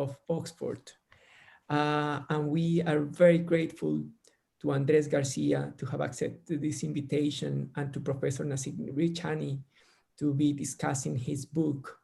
of Oxford. And we are very grateful to Andrés Garcia to have accepted this invitation and to Professor Nassim Richani to be discussing his book.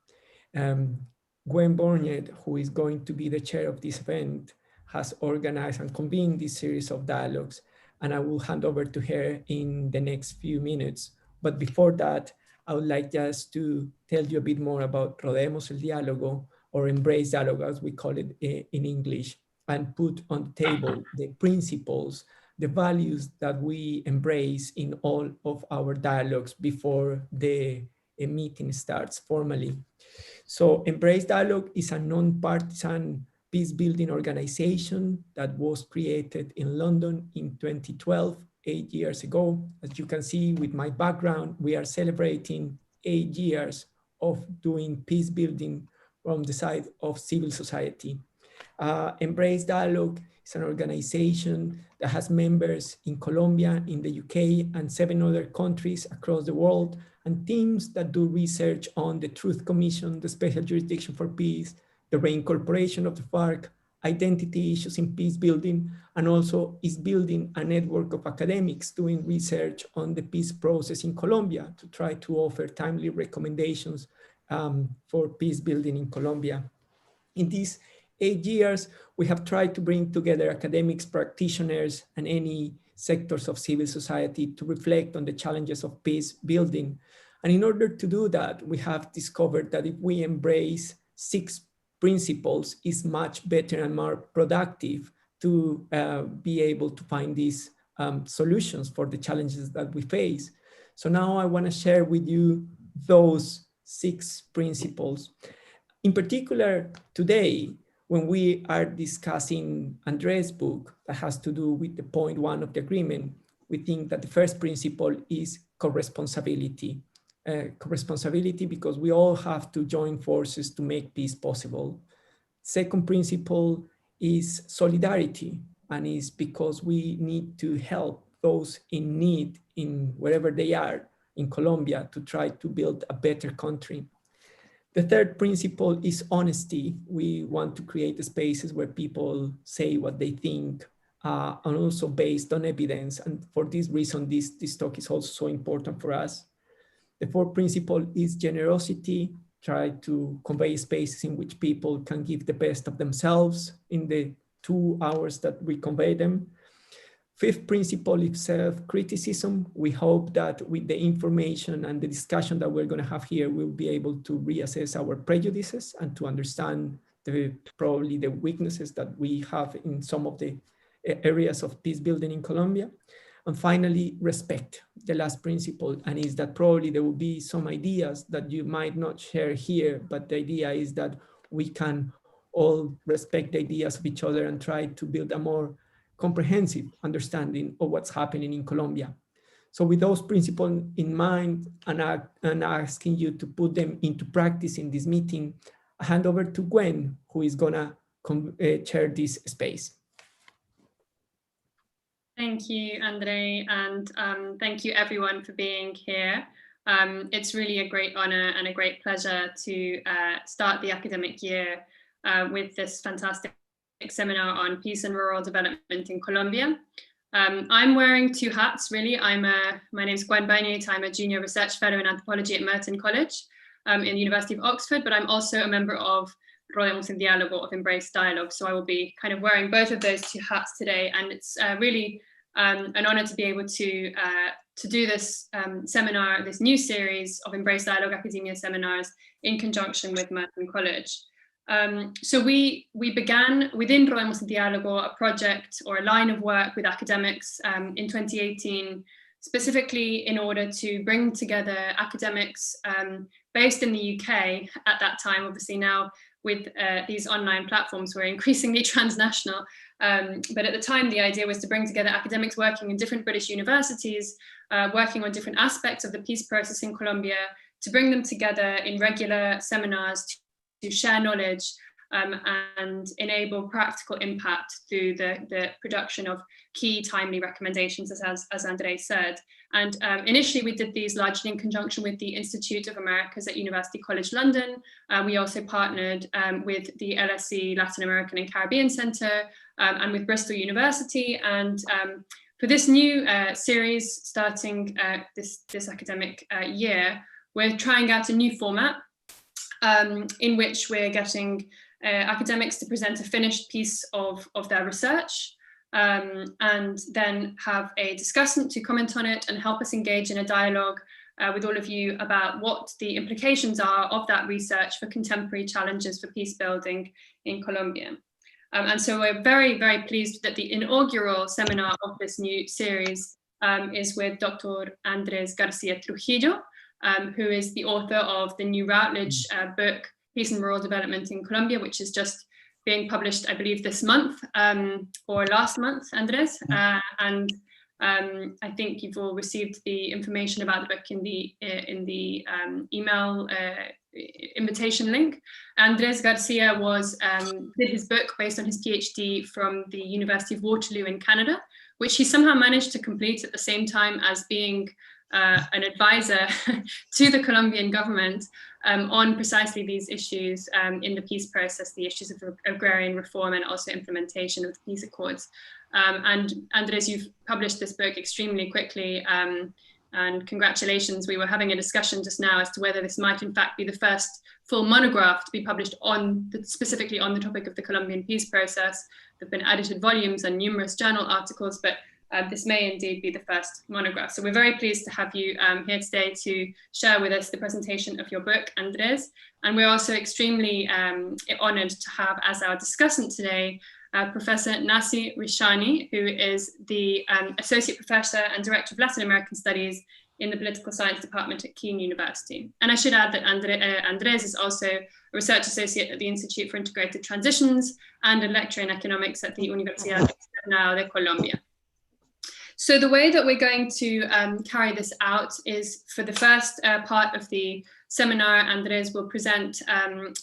Gwen Bornet, who is going to be the chair of this event, has organized and convened this series of dialogues, and I will hand over to her in the next few minutes. But before that, I would like just to tell you a bit more about Rodemos el Diálogo, or Embrace Dialogue, as we call it in English, and put on the table the principles, the values that we embrace in all of our dialogues before the meeting starts formally. So Embrace Dialogue is a non-partisan peace-building organization that was created in London in 2012, 8 years ago. As you can see with my background, we are celebrating 8 years of doing peace building from the side of civil society. Embrace Dialogue is an organization that has members in Colombia, in the UK, and 7 other countries across the world, and teams that do research on the Truth Commission, the Special Jurisdiction for Peace, the reincorporation of the FARC, identity issues in peace building, and also is building a network of academics doing research on the peace process in Colombia to try to offer timely recommendations for peace building in Colombia. In these 8 years, we have tried to bring together academics, practitioners, and any sectors of civil society to reflect on the challenges of peace building. And in order to do that, we have discovered that if we embrace 6 principles, it's much better and more productive to be able to find these solutions for the challenges that we face. So now I want to share with you those 6 principles. In particular, today, when we are discussing Andrés' book that has to do with the point 1 of the agreement, we think that the first principle is co-responsibility. Co-responsibility because we all have to join forces to make peace possible. Second principle is solidarity, and is because we need to help those in need in wherever they are in Colombia to try to build a better country. The third principle is honesty. We want to create spaces where people say what they think, and also based on evidence. And for this reason, this talk is also so important for us. The fourth principle is generosity. Try to convey spaces in which people can give the best of themselves in the 2 hours that we convey them. Fifth principle is self-criticism. We hope that with the information and the discussion that we're going to have here, we'll be able to reassess our prejudices and to understand probably the weaknesses that we have in some of the areas of peace building in Colombia. And finally, respect, the last principle, and is that probably there will be some ideas that you might not share here, but the idea is that we can all respect the ideas of each other and try to build a more comprehensive understanding of what's happening in Colombia. So with those principles in mind, and asking you to put them into practice in this meeting, I hand over to Gwen, who is gonna chair this space. Thank you, Andre, and thank you everyone for being here. It's really a great honor and a great pleasure to start the academic year with this fantastic seminar on peace and rural development in Colombia. I'm wearing 2 hats, really. My name is Gwen Bornet. I'm a junior research fellow in anthropology at Merton College in the University of Oxford, but I'm also a member of Rodemos el Diálogo, of Embrace Dialogue. So I will be kind of wearing both of those 2 hats today. And it's really an honor to be able to do this seminar, this new series of Embrace Dialogue Academia seminars in conjunction with Merton College. So we began within Rodemos el Diálogo a project or a line of work with academics in 2018, specifically in order to bring together academics based in the UK at that time. Obviously now with these online platforms, we're increasingly transnational. But at the time, the idea was to bring together academics working in different British universities, working on different aspects of the peace process in Colombia, to bring them together in regular seminars to share knowledge and enable practical impact through the production of key timely recommendations, as Andrés said. And initially we did these largely in conjunction with the Institute of Americas at University College London. We also partnered with the LSE Latin American and Caribbean Centre and with Bristol University. And for this new series starting this academic year, we're trying out a new format in which we're getting academics to present a finished piece of their research and then have a discussant to comment on it and help us engage in a dialogue with all of you about what the implications are of that research for contemporary challenges for peace building in Colombia. And so we're very, very pleased that the inaugural seminar of this new series is with Dr. Andrés García Trujillo, who is the author of the new Routledge book, Peace and Rural Development in Colombia, which is just being published, I believe, this month or last month, Andrés. And I think you've all received the information about the book in the email invitation link. Andrés Garcia did his book based on his PhD from the University of Waterloo in Canada, which he somehow managed to complete at the same time as being an advisor to the Colombian government on precisely these issues in the peace process, the issues of agrarian reform and also implementation of the peace accords. And Andrés, you've published this book extremely quickly, and congratulations. We were having a discussion just now as to whether this might in fact be the first full monograph to be published specifically on the topic of the Colombian peace process. There have been edited volumes and numerous journal articles, but this may indeed be the first monograph. So we're very pleased to have you here today to share with us the presentation of your book, Andrés. And we're also extremely honored to have as our discussant today, Professor Nasi Rishani, who is the Associate Professor and Director of Latin American Studies in the Political Science Department at Kean University. And I should add that Andrés is also a Research Associate at the Institute for Integrated Transitions and a lecturer in economics at the Universidad Externado de Colombia. So the way that we're going to carry this out is for the first part of the seminar, Andrés will present,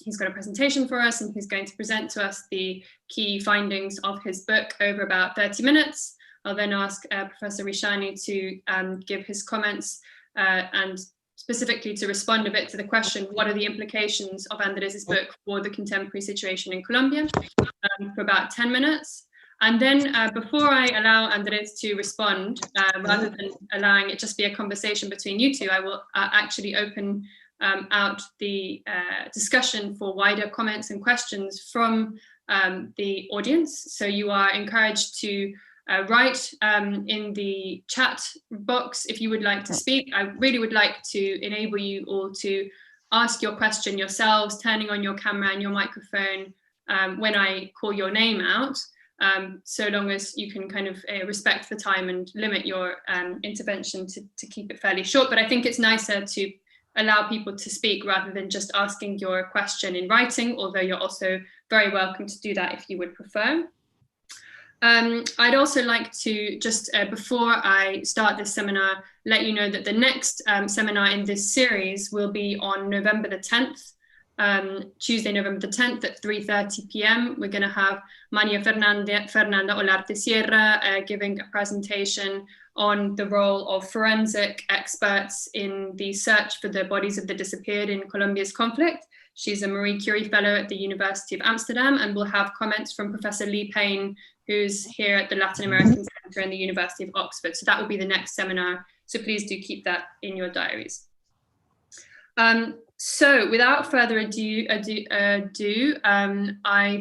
he's got a presentation for us and he's going to present to us the key findings of his book over about 30 minutes. I'll then ask Professor Rishani to give his comments and specifically to respond a bit to the question, what are the implications of Andrés's book for the contemporary situation in Colombia for about 10 minutes. And then before I allow Andrés to respond, rather than allowing it just be a conversation between you two, I will actually open out the discussion for wider comments and questions from the audience. So you are encouraged to write in the chat box if you would like to speak. I really would like to enable you all to ask your question yourselves, turning on your camera and your microphone when I call your name out. So long as you can kind of respect the time and limit your intervention to keep it fairly short. But I think it's nicer to allow people to speak rather than just asking your question in writing, although you're also very welcome to do that if you would prefer. I'd also like to just before I start this seminar, let you know that the next seminar in this series will be on November the 10th. Tuesday, November the 10th at 3:30 p.m. We're going to have Maria Fernanda Olarte Sierra giving a presentation on the role of forensic experts in the search for the bodies of the disappeared in Colombia's conflict. She's a Marie Curie Fellow at the University of Amsterdam, and we'll have comments from Professor Lee Payne, who's here at the Latin American Center in the University of Oxford. So that will be the next seminar. So please do keep that in your diaries. So without further ado, I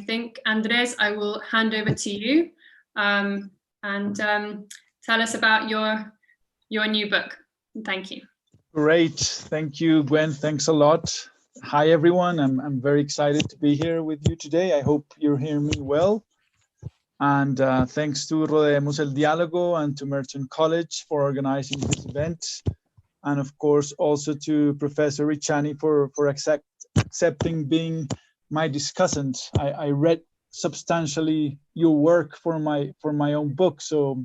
think, Andrés, I will hand over to you and tell us about your new book. Thank you. Great. Thank you, Gwen. Thanks a lot. Hi, everyone. I'm very excited to be here with you today. I hope you're hearing me well. And thanks to Rodeemos el Diálogo and to Merton College for organizing this event. And of course, also to Professor Rishani for accepting being my discussant. I read substantially your work for my own book, so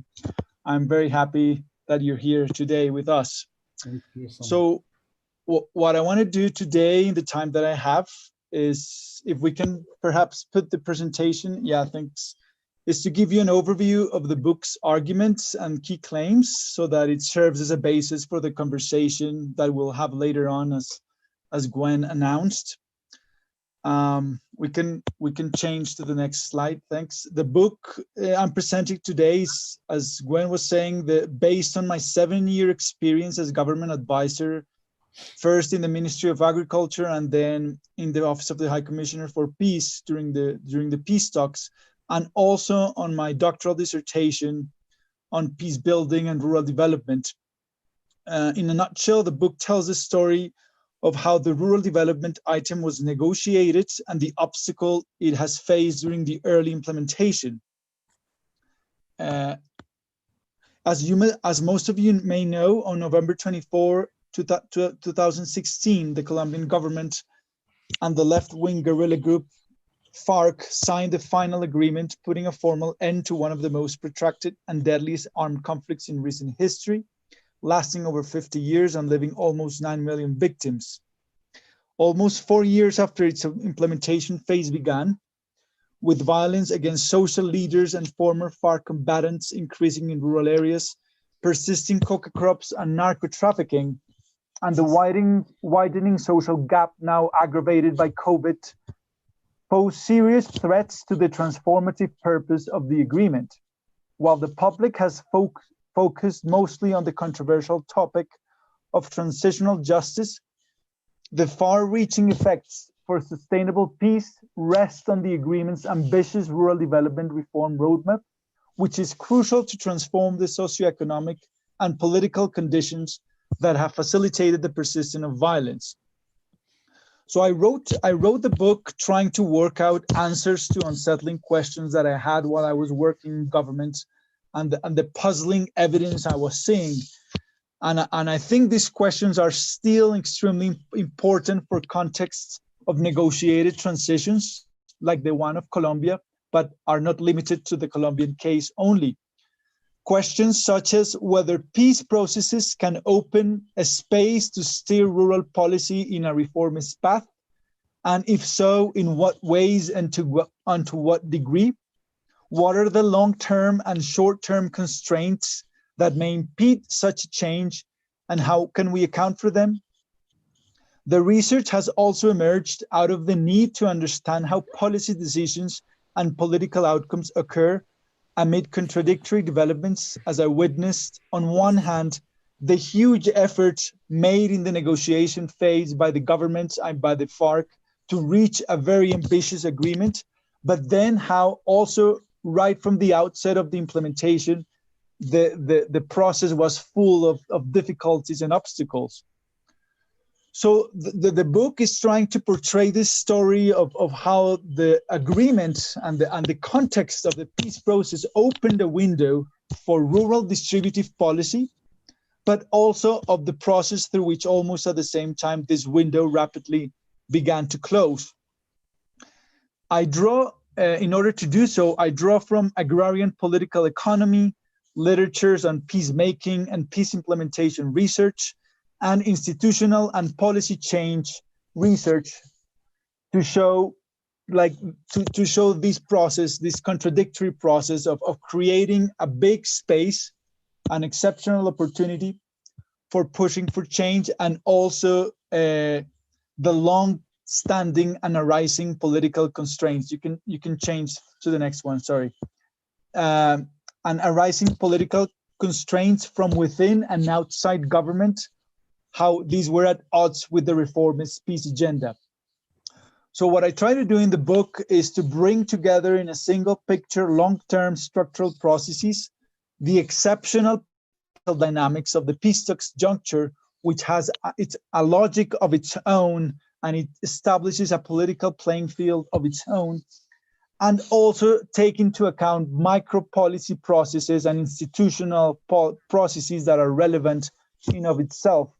I'm very happy that you're here today with us. Thank you so much. So what I want to do today in the time that I have is, if we can perhaps put the presentation, yeah, thanks, is to give you an overview of the book's arguments and key claims so that it serves as a basis for the conversation that we'll have later on, as Gwen announced. We can change to the next slide, thanks. The book I'm presenting today is, as Gwen was saying, based on my 7-year experience as government advisor, first in the Ministry of Agriculture and then in the Office of the High Commissioner for Peace during the peace talks, and also on my doctoral dissertation on peace building and rural development. In a nutshell, the book tells the story of how the rural development item was negotiated and the obstacle it has faced during the early implementation. As most of you may know, on November 24, 2016, the Colombian government and the left-wing guerrilla group FARC signed the final agreement, putting a formal end to one of the most protracted and deadliest armed conflicts in recent history, lasting over 50 years and leaving almost 9 million victims. Almost 4 years after its implementation phase began, with violence against social leaders and former FARC combatants increasing in rural areas, persisting coca crops and narco trafficking, and the widening social gap now aggravated by COVID, pose serious threats to the transformative purpose of the agreement. While the public has focused mostly on the controversial topic of transitional justice, the far-reaching effects for sustainable peace rest on the agreement's ambitious rural development reform roadmap, which is crucial to transform the socioeconomic and political conditions that have facilitated the persistence of violence. So I wrote the book trying to work out answers to unsettling questions that I had while I was working in government and the puzzling evidence I was seeing. And I think these questions are still extremely important for contexts of negotiated transitions like the one of Colombia, but are not limited to the Colombian case only. Questions such as whether peace processes can open a space to steer rural policy in a reformist path, and if so, in what ways and to what degree? What are the long-term and short-term constraints that may impede such a change, and how can we account for them? The research has also emerged out of the need to understand how policy decisions and political outcomes occur amid contradictory developments, as I witnessed, on one hand, the huge effort made in the negotiation phase by the government and by the FARC to reach a very ambitious agreement, but then how also right from the outset of the implementation, the process was full of difficulties and obstacles. So the book is trying to portray this story of how the agreement and the context of the peace process opened a window for rural distributive policy, but also of the process through which almost at the same time this window rapidly began to close. I draw, in order to do so, I draw from agrarian political economy, literatures on peacemaking and peace implementation research, and institutional and policy change research to show this process, this contradictory process of creating a big space, an exceptional opportunity for pushing for change, and also the long-standing and arising political constraints. You can change to the next one, sorry. And arising political constraints from within and outside government, how these were at odds with the reformist peace agenda. So what I try to do in the book is to bring together in a single picture long-term structural processes, the exceptional dynamics of the peace talks juncture, which has a logic of its own, and it establishes a political playing field of its own, and also take into account micro-policy processes and institutional processes that are relevant in of itself.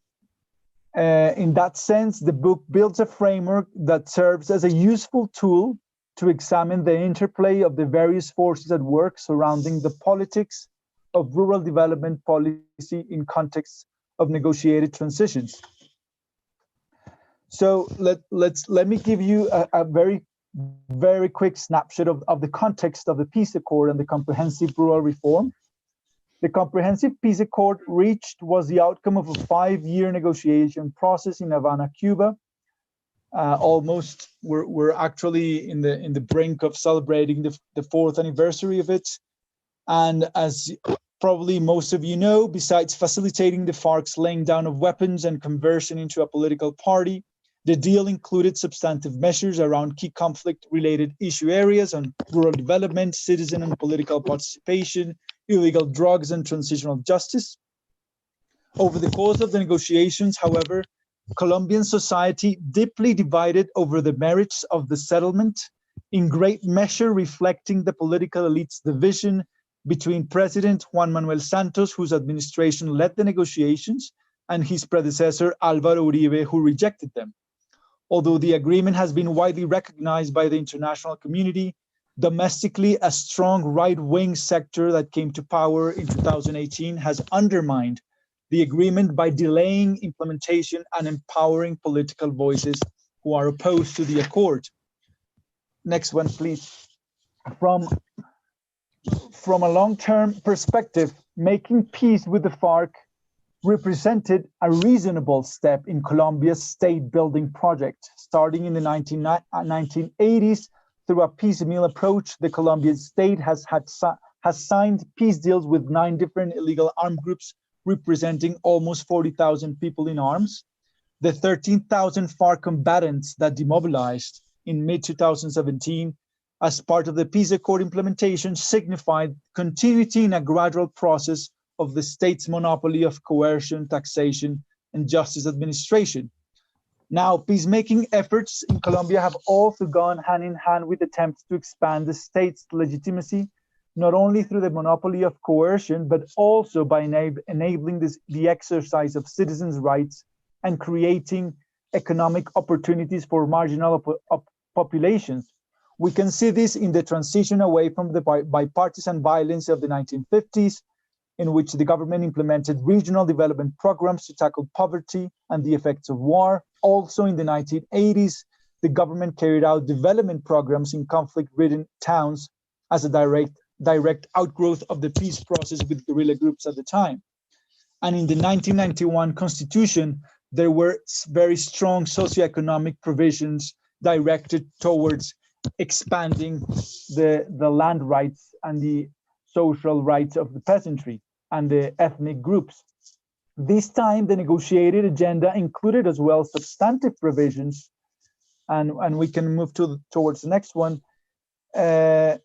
In that sense, the book builds a framework that serves as a useful tool to examine the interplay of the various forces at work surrounding the politics of rural development policy in context of negotiated transitions. So let me give you a very very quick snapshot of the context of the peace accord and the comprehensive rural reform. The comprehensive peace accord reached was the outcome of a 5-year negotiation process in Havana, Cuba. We're actually in the brink of celebrating the 4th anniversary of it. And as probably most of you know, besides facilitating the FARC's laying down of weapons and conversion into a political party, the deal included substantive measures around key conflict-related issue areas on rural development, citizen and political participation, illegal drugs, and transitional justice. Over the course of the negotiations, however, Colombian society deeply divided over the merits of the settlement, in great measure reflecting the political elite's division between President Juan Manuel Santos, whose administration led the negotiations, and his predecessor Álvaro Uribe, who rejected them. Although the agreement has been widely recognized by the international community, domestically, a strong right-wing sector that came to power in 2018 has undermined the agreement by delaying implementation and empowering political voices who are opposed to the accord. Next one, please. From a long-term perspective, making peace with the FARC represented a reasonable step in Colombia's state-building project. Starting in the 1980s, through a piecemeal approach, the Colombian state has signed peace deals with 9 different illegal armed groups representing almost 40,000 people in arms. The 13,000 FARC combatants that demobilized in mid-2017 as part of the peace accord implementation signified continuity in a gradual process of the state's monopoly of coercion, taxation, and justice administration. Now, peacemaking efforts in Colombia have also gone hand in hand with attempts to expand the state's legitimacy, not only through the monopoly of coercion, but also by enabling the exercise of citizens' rights and creating economic opportunities for marginal populations. We can see this in the transition away from the bipartisan violence of the 1950s, in which the government implemented regional development programs to tackle poverty and the effects of war. Also in the 1980s, the government carried out development programs in conflict-ridden towns as a direct outgrowth of the peace process with guerrilla groups at the time. And in the 1991 Constitution, there were very strong socioeconomic provisions directed towards expanding the land rights and the social rights of the peasantry and the ethnic groups. This time, the negotiated agenda included as well substantive provisions, and we can move towards the next one. This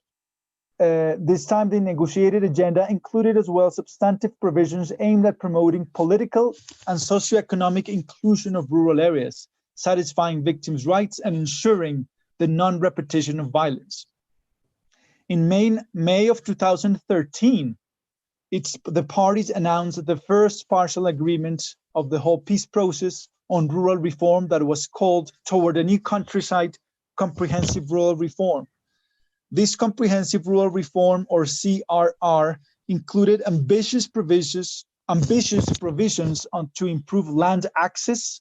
time, the negotiated agenda included as well substantive provisions aimed at promoting political and socioeconomic inclusion of rural areas, satisfying victims' rights, and ensuring the non-repetition of violence. In May of 2013, the parties announced the first partial agreement of the whole peace process on rural reform that was called Toward a New Countryside Comprehensive Rural Reform. This comprehensive rural reform, or CRR, included ambitious provisions to improve land access,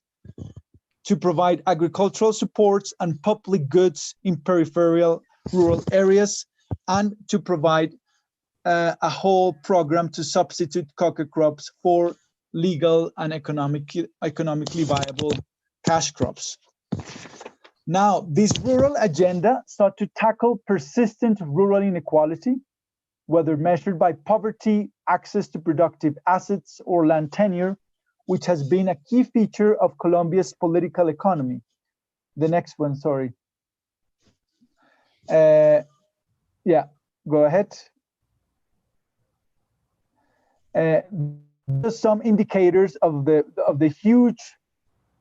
to provide agricultural supports and public goods in peripheral rural areas, and to provide a whole program to substitute coca crops for legal and economically viable cash crops. Now, this rural agenda sought to tackle persistent rural inequality, whether measured by poverty, access to productive assets, or land tenure, which has been a key feature of Colombia's political economy. The next one, sorry. Yeah, go ahead. There's some indicators of the huge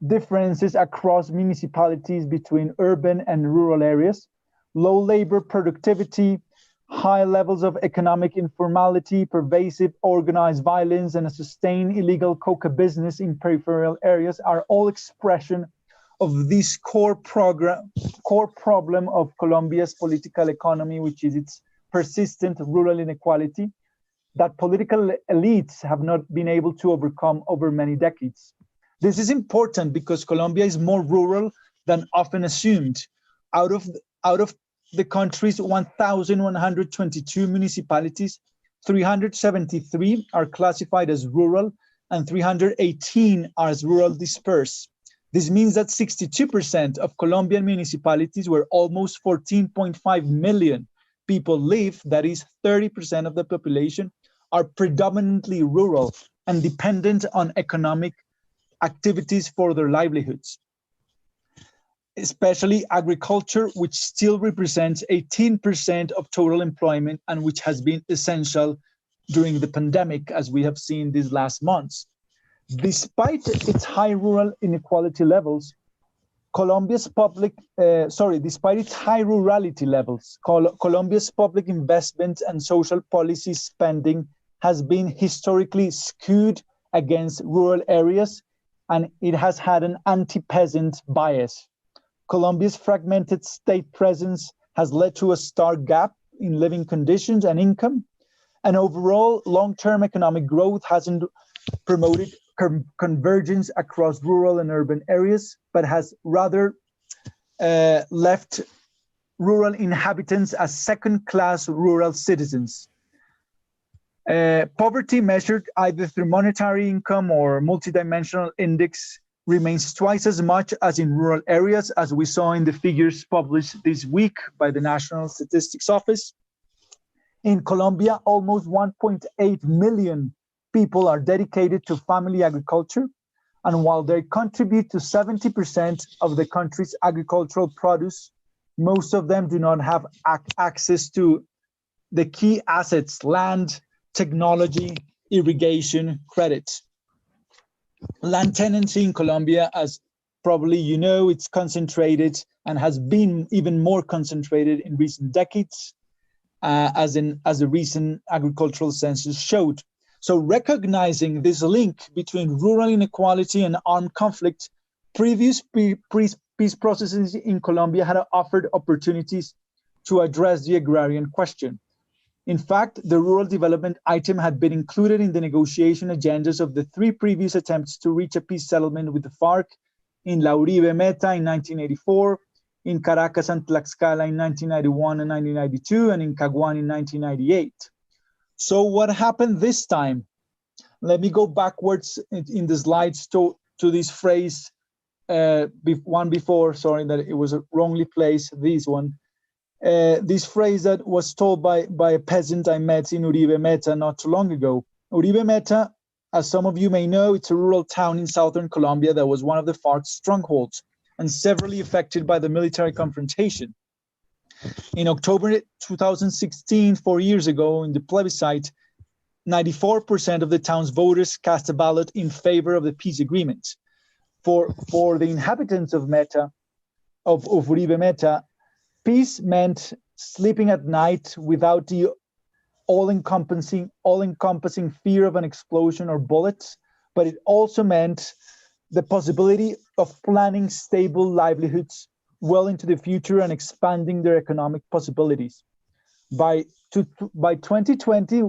differences across municipalities between urban and rural areas: low labor productivity, high levels of economic informality, pervasive organized violence, and a sustained illegal coca business in peripheral areas are all expression of this core problem of Colombia's political economy, which is its persistent rural inequality that political elites have not been able to overcome over many decades. This is important because Colombia is more rural than often assumed. Out out of the country's 1,122 municipalities, 373 are classified as rural and 318 are as rural dispersed. This means that 62% of Colombian municipalities, where almost 14.5 million people live, that is 30% of the population, are predominantly rural and dependent on economic activities for their livelihoods, especially agriculture, which still represents 18% of total employment and which has been essential during the pandemic, as we have seen these last months. Despite its high rural inequality levels, Colombia's public, despite its high rurality levels, Colombia's public investment and social policy spending has been historically skewed against rural areas, and it has had an anti-peasant bias. Colombia's fragmented state presence has led to a stark gap in living conditions and income, and overall long-term economic growth hasn't promoted convergence across rural and urban areas, but has rather left rural inhabitants as second-class rural citizens. Poverty measured either through monetary income or multidimensional index remains twice as much as in rural areas, as we saw in the figures published this week by the National Statistics Office. In Colombia, almost 1.8 million people are dedicated to family agriculture, and while they contribute to 70% of the country's agricultural produce, most of them do not have access to the key assets: land, technology, irrigation, credit. Land tenancy in Colombia, as probably you know, it's concentrated and has been even more concentrated in recent decades, as the recent agricultural census showed. So recognizing this link between rural inequality and armed conflict, previous peace processes in Colombia had offered opportunities to address the agrarian question. In fact, the rural development item had been included in the negotiation agendas of the three previous attempts to reach a peace settlement with the FARC in La Uribe Meta in 1984, in Caracas and Tlaxcala in 1991 and 1992, and in Caguán in 1998. So what happened this time? Let me go backwards in the slides to this phrase, one before, sorry, that it was wrongly placed, this one. This phrase that was told by a peasant I met in Uribe Meta not too long ago. Uribe Meta, as some of you may know, it's a rural town in southern Colombia that was one of the FARC's strongholds and severely affected by the military confrontation. In October 2016, 4 years ago, in the plebiscite, 94% of the town's voters cast a ballot in favor of the peace agreement. For the inhabitants of Uribe Meta, peace meant sleeping at night without the all-encompassing fear of an explosion or bullets, but it also meant the possibility of planning stable livelihoods well into the future and expanding their economic possibilities. By 2020,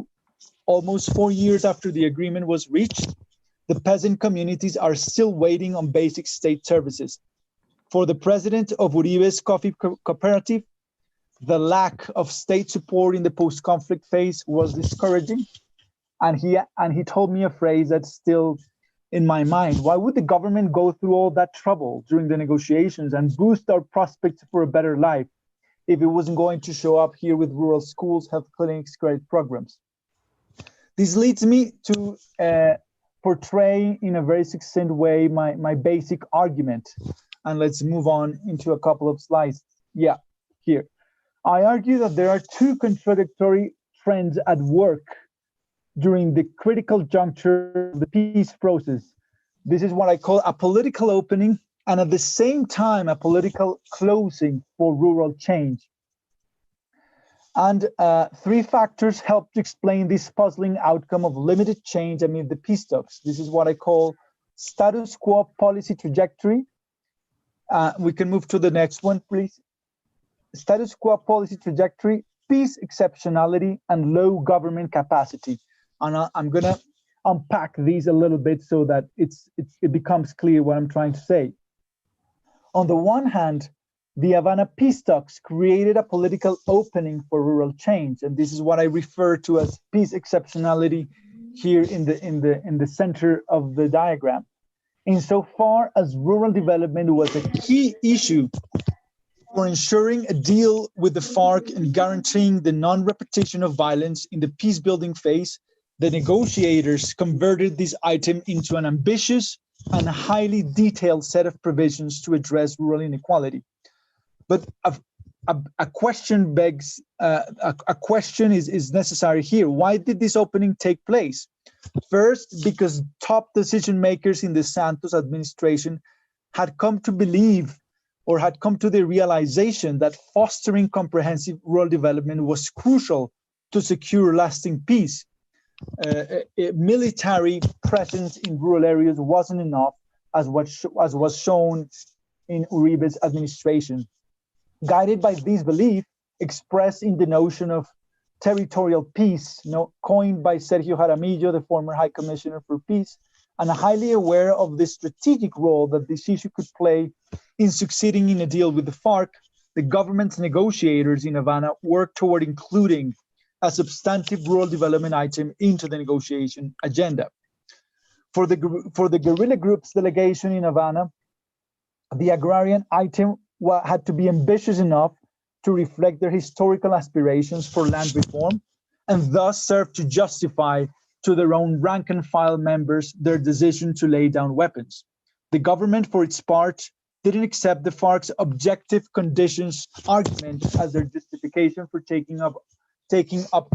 almost 4 years after the agreement was reached, the peasant communities are still waiting on basic state services. For the president of Uribe's coffee cooperative, the lack of state support in the post-conflict phase was discouraging. And he told me a phrase that's still in my mind. Why would the government go through all that trouble during the negotiations and boost our prospects for a better life if it wasn't going to show up here with rural schools, health clinics, credit programs? This leads me to portray in a very succinct way my basic argument. And let's move on into a couple of slides. Yeah, here. I argue that there are two contradictory trends at work during the critical juncture of the peace process. This is what I call a political opening and at the same time a political closing for rural change. And three factors help to explain this puzzling outcome of limited change amid the peace talks. This is what I call status quo policy trajectory. We can move to the next one, please. Status quo policy trajectory, peace exceptionality, and low government capacity. And I'm going to unpack these a little bit so that it becomes clear what I'm trying to say. On the one hand, The Havana peace talks created a political opening for rural change, and this is what I refer to as peace exceptionality here in the center of the diagram. Insofar as rural development was a key issue for ensuring a deal with the FARC and guaranteeing the non-repetition of violence in the peace-building phase, the negotiators converted this item into an ambitious and highly detailed set of provisions to address rural inequality. But a question begs, a question is necessary here. Why did this opening take place? First, because top decision makers in the Santos administration had come to believe or had come to the realization that fostering comprehensive rural development was crucial to secure lasting peace. A military presence in rural areas wasn't enough, as was shown in Uribe's administration. Guided by this belief, expressed in the notion of territorial peace, coined by Sergio Jaramillo, the former High Commissioner for Peace, and highly aware of the strategic role that this issue could play in succeeding in a deal with the FARC, the government's negotiators in Havana worked toward including a substantive rural development item into the negotiation agenda. For the guerrilla group's delegation in Havana, the agrarian item had to be ambitious enough to reflect their historical aspirations for land reform and thus serve to justify to their own rank and file members their decision to lay down weapons. The government, for its part, didn't accept the FARC's objective conditions argument as their justification for taking up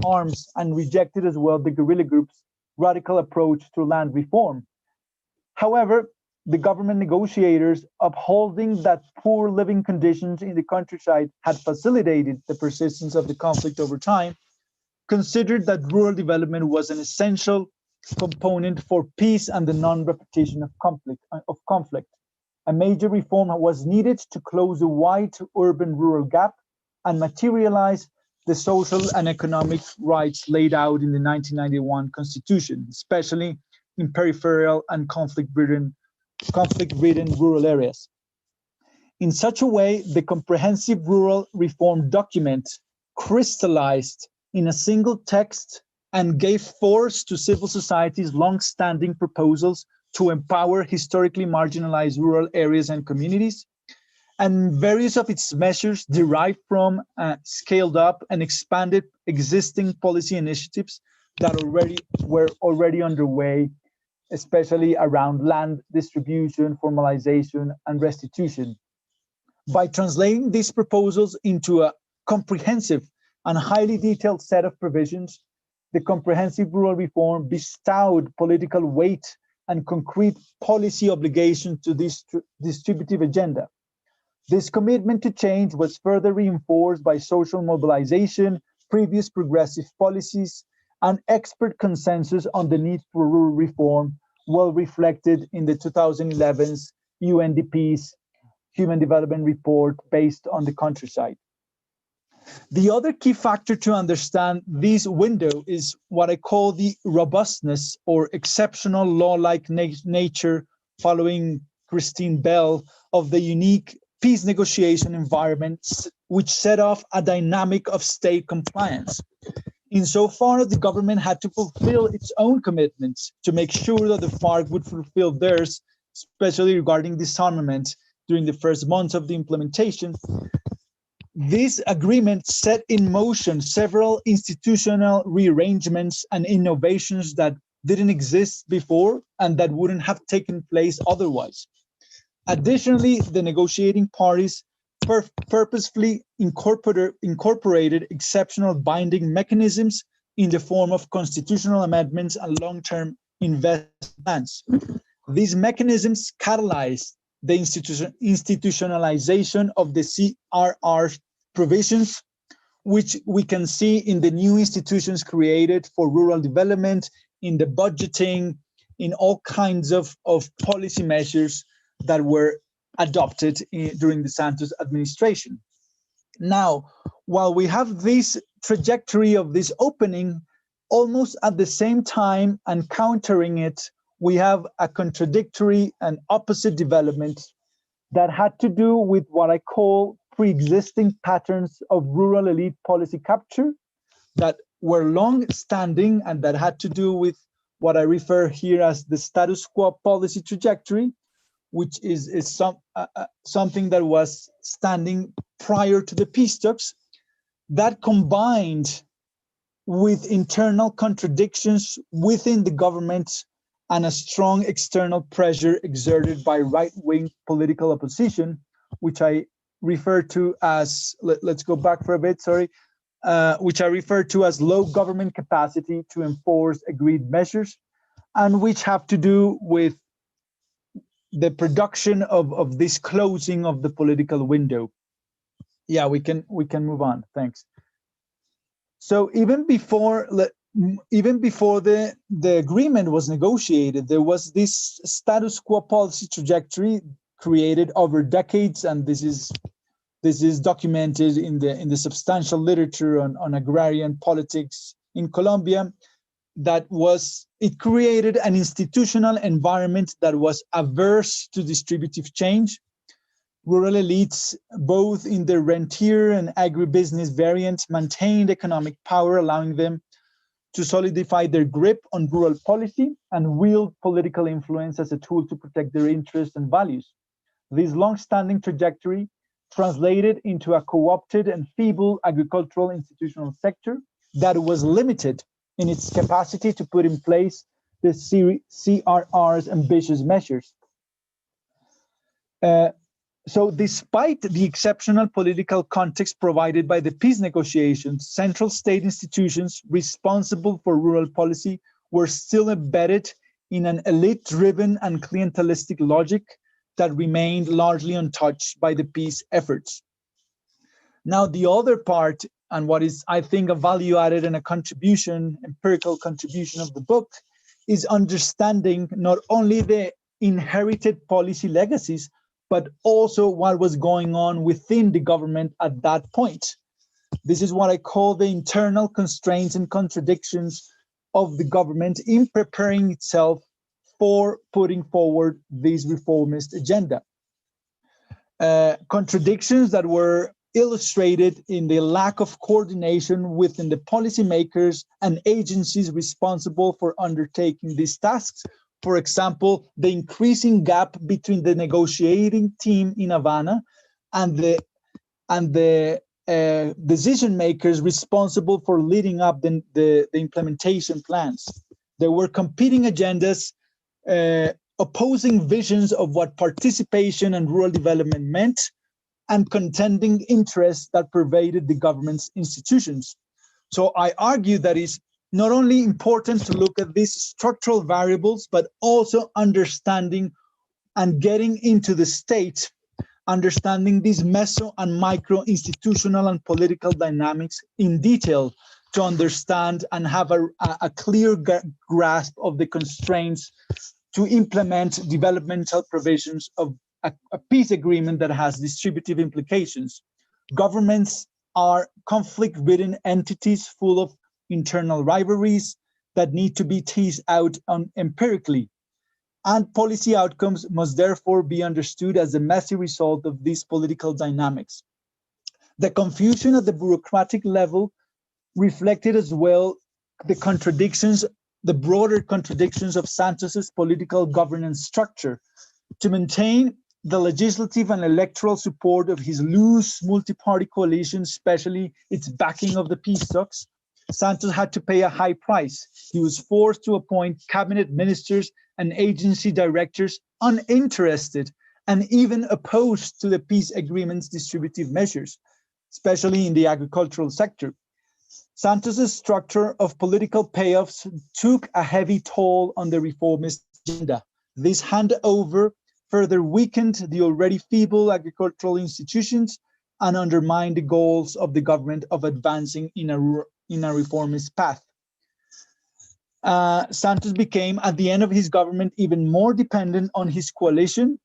arms, and rejected as well the guerrilla group's radical approach to land reform. However, the government negotiators, upholding that poor living conditions in the countryside had facilitated the persistence of the conflict over time, considered that rural development was an essential component for peace and the non-repetition of conflict. A major reform was needed to close the wide urban-rural gap and materialize the social and economic rights laid out in the 1991 Constitution, especially in peripheral and conflict-ridden rural areas. In such a way, the comprehensive rural reform document crystallized in a single text and gave force to civil society's long-standing proposals to empower historically marginalized rural areas and communities. And various of its measures derived from, scaled up and expanded existing policy initiatives that were already underway, especially around land distribution, formalization, and restitution. By translating these proposals into a comprehensive and highly detailed set of provisions, the comprehensive rural reform bestowed political weight and concrete policy obligations to this distributive agenda. This commitment to change was further reinforced by social mobilization, previous progressive policies, and expert consensus on the need for rural reform, well reflected in the 2011's UNDP's Human Development Report based on the countryside. The other key factor to understand this window is what I call the robustness or exceptional law-like nature, following Christine Bell, of the unique peace negotiation environment, which set off a dynamic of state compliance. Insofar as the government had to fulfill its own commitments to make sure that the FARC would fulfill theirs, especially regarding disarmament during the first months of the implementation, this agreement set in motion several institutional rearrangements and innovations that didn't exist before and that wouldn't have taken place otherwise. Additionally, the negotiating parties purposefully incorporated exceptional binding mechanisms in the form of constitutional amendments and long-term investment plans. These mechanisms catalyzed the institutionalization of the CRR provisions, which we can see in the new institutions created for rural development, in the budgeting, in all kinds of policy measures that were adopted during the Santos administration. Now, while we have this trajectory of this opening, almost at the same time and countering it, we have a contradictory and opposite development that had to do with what I call pre-existing patterns of rural elite policy capture that were long-standing and that had to do with what I refer here as the status quo policy trajectory, which is something that was standing prior to the peace talks, that combined with internal contradictions within the government and a strong external pressure exerted by right-wing political opposition, which I refer to as, let's go back for a bit, sorry, which I refer to as low government capacity to enforce agreed measures, and which have to do with the production of this closing of the political window. Yeah, we can move on, thanks. So even before the agreement was negotiated, there was this status quo policy trajectory created over decades, and this is documented in the substantial literature on agrarian politics in Colombia. It created an institutional environment that was averse to distributive change. Rural elites, both in the rentier and agribusiness variant, maintained economic power, allowing them to solidify their grip on rural policy and wield political influence as a tool to protect their interests and values. This long-standing trajectory translated into a co-opted and feeble agricultural institutional sector that was limited in its capacity to put in place the CRR's ambitious measures. So despite the exceptional political context provided by the peace negotiations, central state institutions responsible for rural policy were still embedded in an elite-driven and clientelistic logic that remained largely untouched by the peace efforts. Now, the other part, and what is, I think, a value added and a contribution, empirical contribution of the book, is understanding not only the inherited policy legacies, but also what was going on within the government at that point. This is what I call the internal constraints and contradictions of the government in preparing itself for putting forward this reformist agenda. Contradictions that were illustrated in the lack of coordination within the policymakers and agencies responsible for undertaking these tasks. For example, the increasing gap between the negotiating team in Havana and the decision makers responsible for leading up the implementation plans. There were competing agendas, opposing visions of what participation and rural development meant, and contending interests that pervaded the government's institutions. So I argue that it's not only important to look at these structural variables, but also understanding and getting into the state, understanding these meso and micro institutional and political dynamics in detail to understand and have a clear grasp of the constraints to implement developmental provisions of a peace agreement that has distributive implications. Governments are conflict-ridden entities full of internal rivalries that need to be teased out empirically. And policy outcomes must therefore be understood as a messy result of these political dynamics. The confusion at the bureaucratic level reflected as well the contradictions, the broader contradictions of Santos's political governance structure. To maintain the legislative and electoral support of his loose multi-party coalition, especially its backing of the peace talks, Santos had to pay a high price. He was forced to appoint cabinet ministers and agency directors uninterested and even opposed to the peace agreement's distributive measures, especially in the agricultural sector. Santos's structure of political payoffs took a heavy toll on the reformist agenda. This handover further weakened the already feeble agricultural institutions and undermined the goals of the government of advancing in a reformist path. Santos became, at the end of his government, even more dependent on his coalition,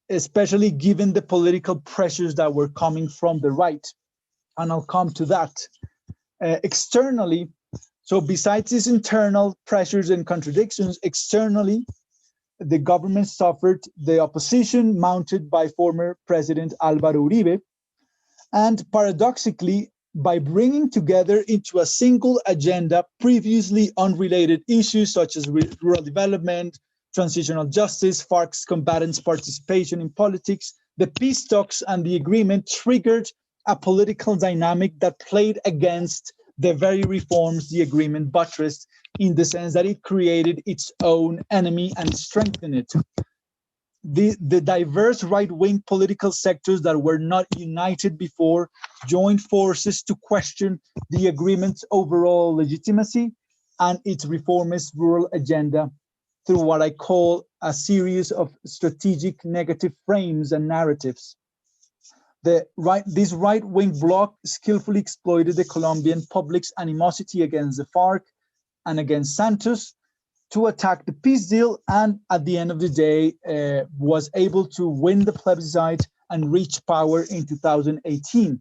especially given the political pressures that were coming from the right. And I'll come to that. Externally, so besides these internal pressures and contradictions, externally, the government suffered the opposition mounted by former President Álvaro Uribe, And paradoxically, by bringing together into a single agenda previously unrelated issues such as rural development, transitional justice, FARC's combatants' participation in politics, the peace talks and the agreement triggered a political dynamic that played against the very reforms the agreement buttressed, in the sense that it created its own enemy and strengthened it. The diverse right-wing political sectors that were not united before joined forces to question the agreement's overall legitimacy and its reformist rural agenda through what I call a series of strategic negative frames and narratives. This right-wing bloc skillfully exploited the Colombian public's animosity against the FARC and against Santos to attack the peace deal, and at the end of the day was able to win the plebiscite and reach power in 2018.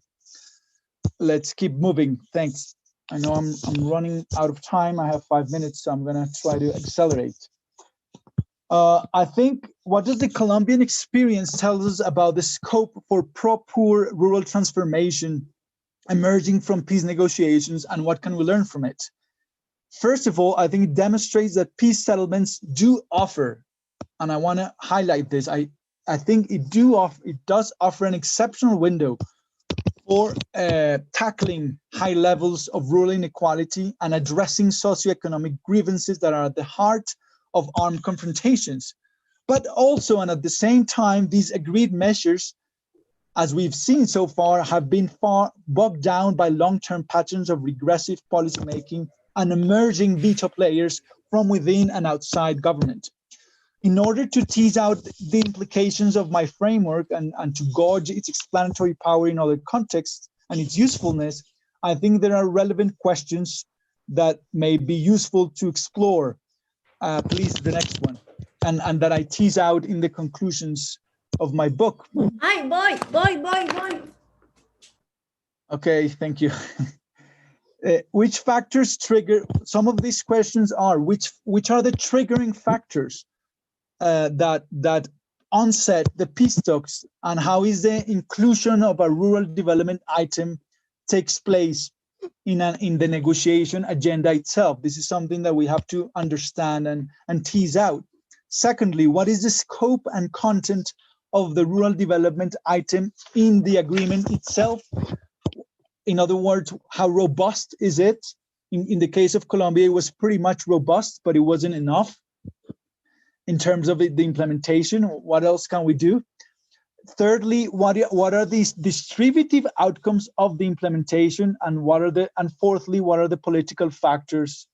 Let's keep moving. Thanks. I know I'm running out of time. I have 5 minutes, so I'm going to try to accelerate. I think, what does the Colombian experience tell us about the scope for pro-poor rural transformation emerging from peace negotiations, and what can we learn from it? First of all, I think it demonstrates that peace settlements do offer, and I want to highlight this, I think it does offer an exceptional window for tackling high levels of rural inequality and addressing socioeconomic grievances that are at the heart of armed confrontations. But also, and at the same time, these agreed measures, as we've seen so far, have been far bogged down by long-term patterns of regressive policymaking and emerging veto players from within and outside government. In order to tease out the implications of my framework and to gauge its explanatory power in other contexts and its usefulness, I think there are relevant questions that may be useful to explore. Please, the next one, and that I tease out in the conclusions of my book. Hi, boy. Okay, thank you. Which factors trigger, some of these questions are, which are the triggering factors that onset the peace talks, and how is the inclusion of a rural development item takes place in the negotiation agenda itself? This is something that we have to understand and tease out. Secondly, what is the scope and content of the rural development item in the agreement itself? In other words, how robust is it? In the case of Colombia, it was pretty much robust, but it wasn't enough in terms of the implementation. What else can we do? Thirdly, what are these distributive outcomes of the implementation, and fourthly, what are the political factors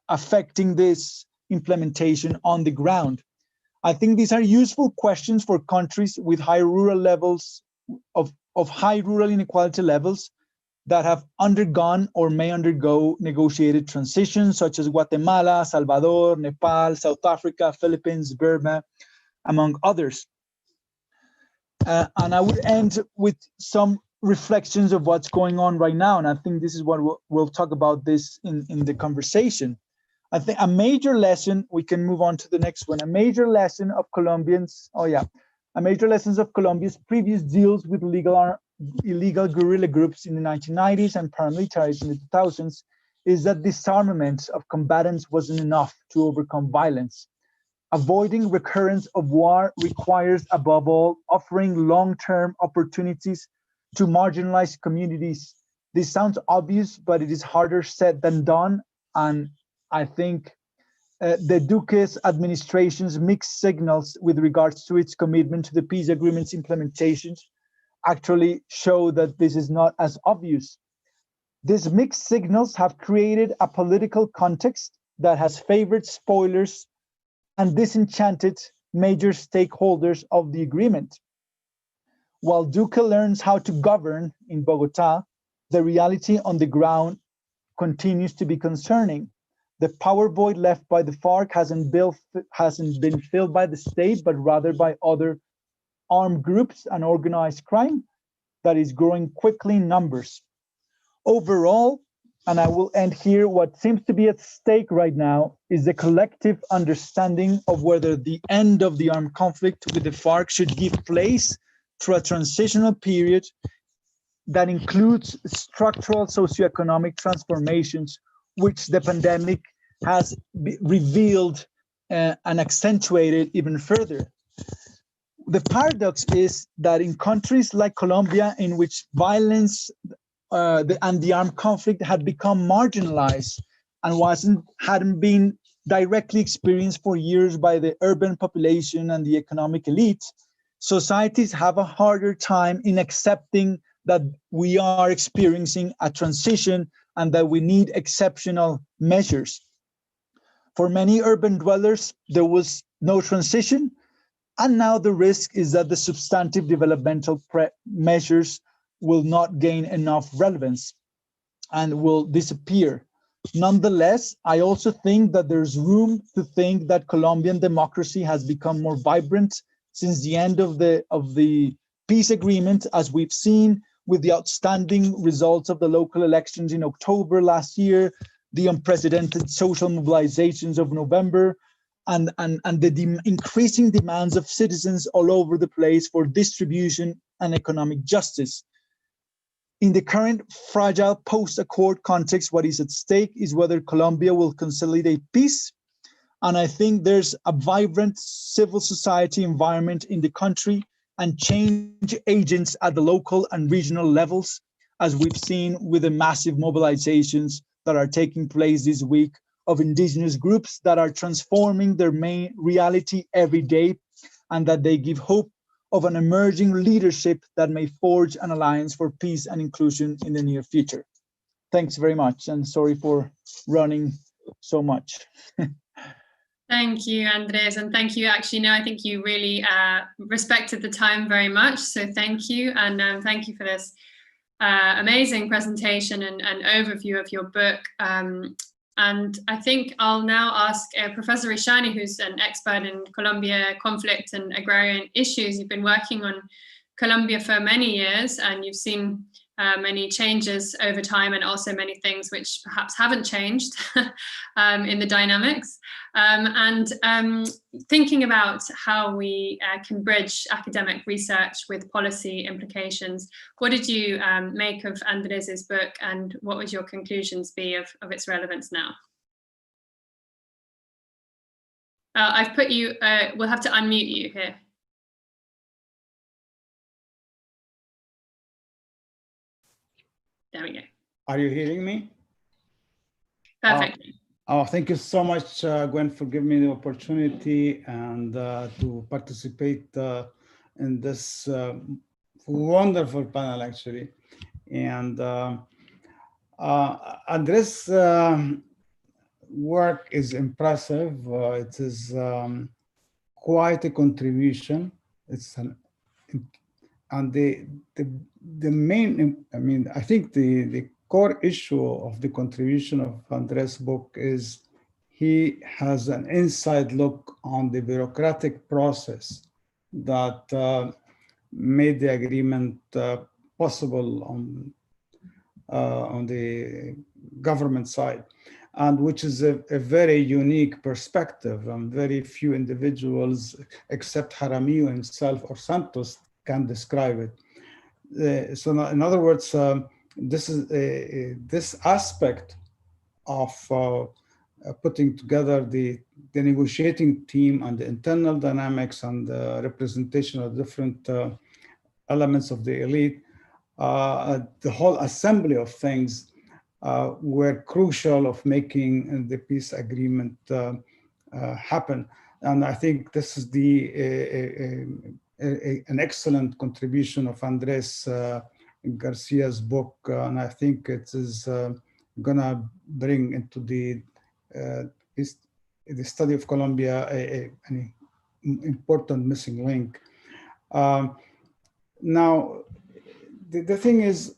affecting this implementation on the ground? I think these are useful questions for countries with high rural levels of high rural inequality levels that have undergone or may undergo negotiated transitions, such as Guatemala, Salvador, Nepal, South Africa, Philippines, Burma, among others. And I would end with some reflections of what's going on right now, and I think this is what we'll talk about this in the conversation. I think a major lesson, we can move on to the next one, a major lesson of Colombia's previous deals with illegal guerrilla groups in the 1990s and paramilitaries in the 2000s is that disarmament of combatants wasn't enough to overcome violence. Avoiding recurrence of war requires, above all, offering long-term opportunities to marginalized communities. This sounds obvious, but it is harder said than done, and I think the Duque's administration's mixed signals with regards to its commitment to the peace agreement's implementations actually show that this is not as obvious. These mixed signals have created a political context that has favored spoilers and disenchanted major stakeholders of the agreement. While Duque learns how to govern in Bogota, the reality on the ground continues to be concerning. The power void left by the FARC hasn't been filled by the state, but rather by other armed groups and organized crime that is growing quickly in numbers. Overall, and I will end here, what seems to be at stake right now is the collective understanding of whether the end of the armed conflict with the FARC should give place to a transitional period that includes structural socioeconomic transformations, which the pandemic has revealed and accentuated even further. The paradox is that in countries like Colombia, in which violence and the armed conflict had become marginalized and hadn't been directly experienced for years by the urban population and the economic elite, societies have a harder time in accepting that we are experiencing a transition and that we need exceptional measures. For many urban dwellers, there was no transition, and now the risk is that the substantive developmental measures will not gain enough relevance and will disappear. Nonetheless, I also think that there's room to think that Colombian democracy has become more vibrant since the end of the peace agreement, as we've seen with the outstanding results of the local elections in October last year, the unprecedented social mobilizations of November, and the increasing demands of citizens all over the place for distribution and economic justice. In the current fragile post-accord context, what is at stake is whether Colombia will consolidate peace. And I think there's a vibrant civil society environment in the country and change agents at the local and regional levels, as we've seen with the massive mobilizations that are taking place this week of indigenous groups that are transforming their main reality every day, and that they give hope of an emerging leadership that may forge an alliance for peace and inclusion in the near future. Thanks very much, and sorry for running so much. Thank you, Andrés, and thank you. Actually, no, I think you really respected the time very much, so thank you, and thank you for this amazing presentation and overview of your book. And I think I'll now ask Professor Ishani, who's an expert in Colombia conflict and agrarian issues. You've been working on Colombia for many years, and you've seen many changes over time, and also many things which perhaps haven't changed in the dynamics. Thinking about how we can bridge academic research with policy implications, what did you make of Andrés's book, and what would your conclusions be of its relevance now? I've put you, we'll have to unmute you here. There we go. Are you hearing me? Perfect. Thank you so much, Gwen, for giving me the opportunity and to participate in this wonderful panel, actually. And Andrés' work is impressive. It is quite a contribution. It's and the main, I mean, I think the core issue of the contribution of Andrés' book is he has an inside look on the bureaucratic process that made the agreement possible on the government side, and which is a very unique perspective. Very few individuals, except Jaramillo himself or Santos, can describe it. So in other words, this is this aspect of putting together the negotiating team and the internal dynamics and the representation of different elements of the elite, the whole assembly of things were crucial of making the peace agreement happen. And I think this is an excellent contribution of Andrés Garcia's book, and I think it is gonna bring into the study of Colombia an important missing link. Now, the thing is,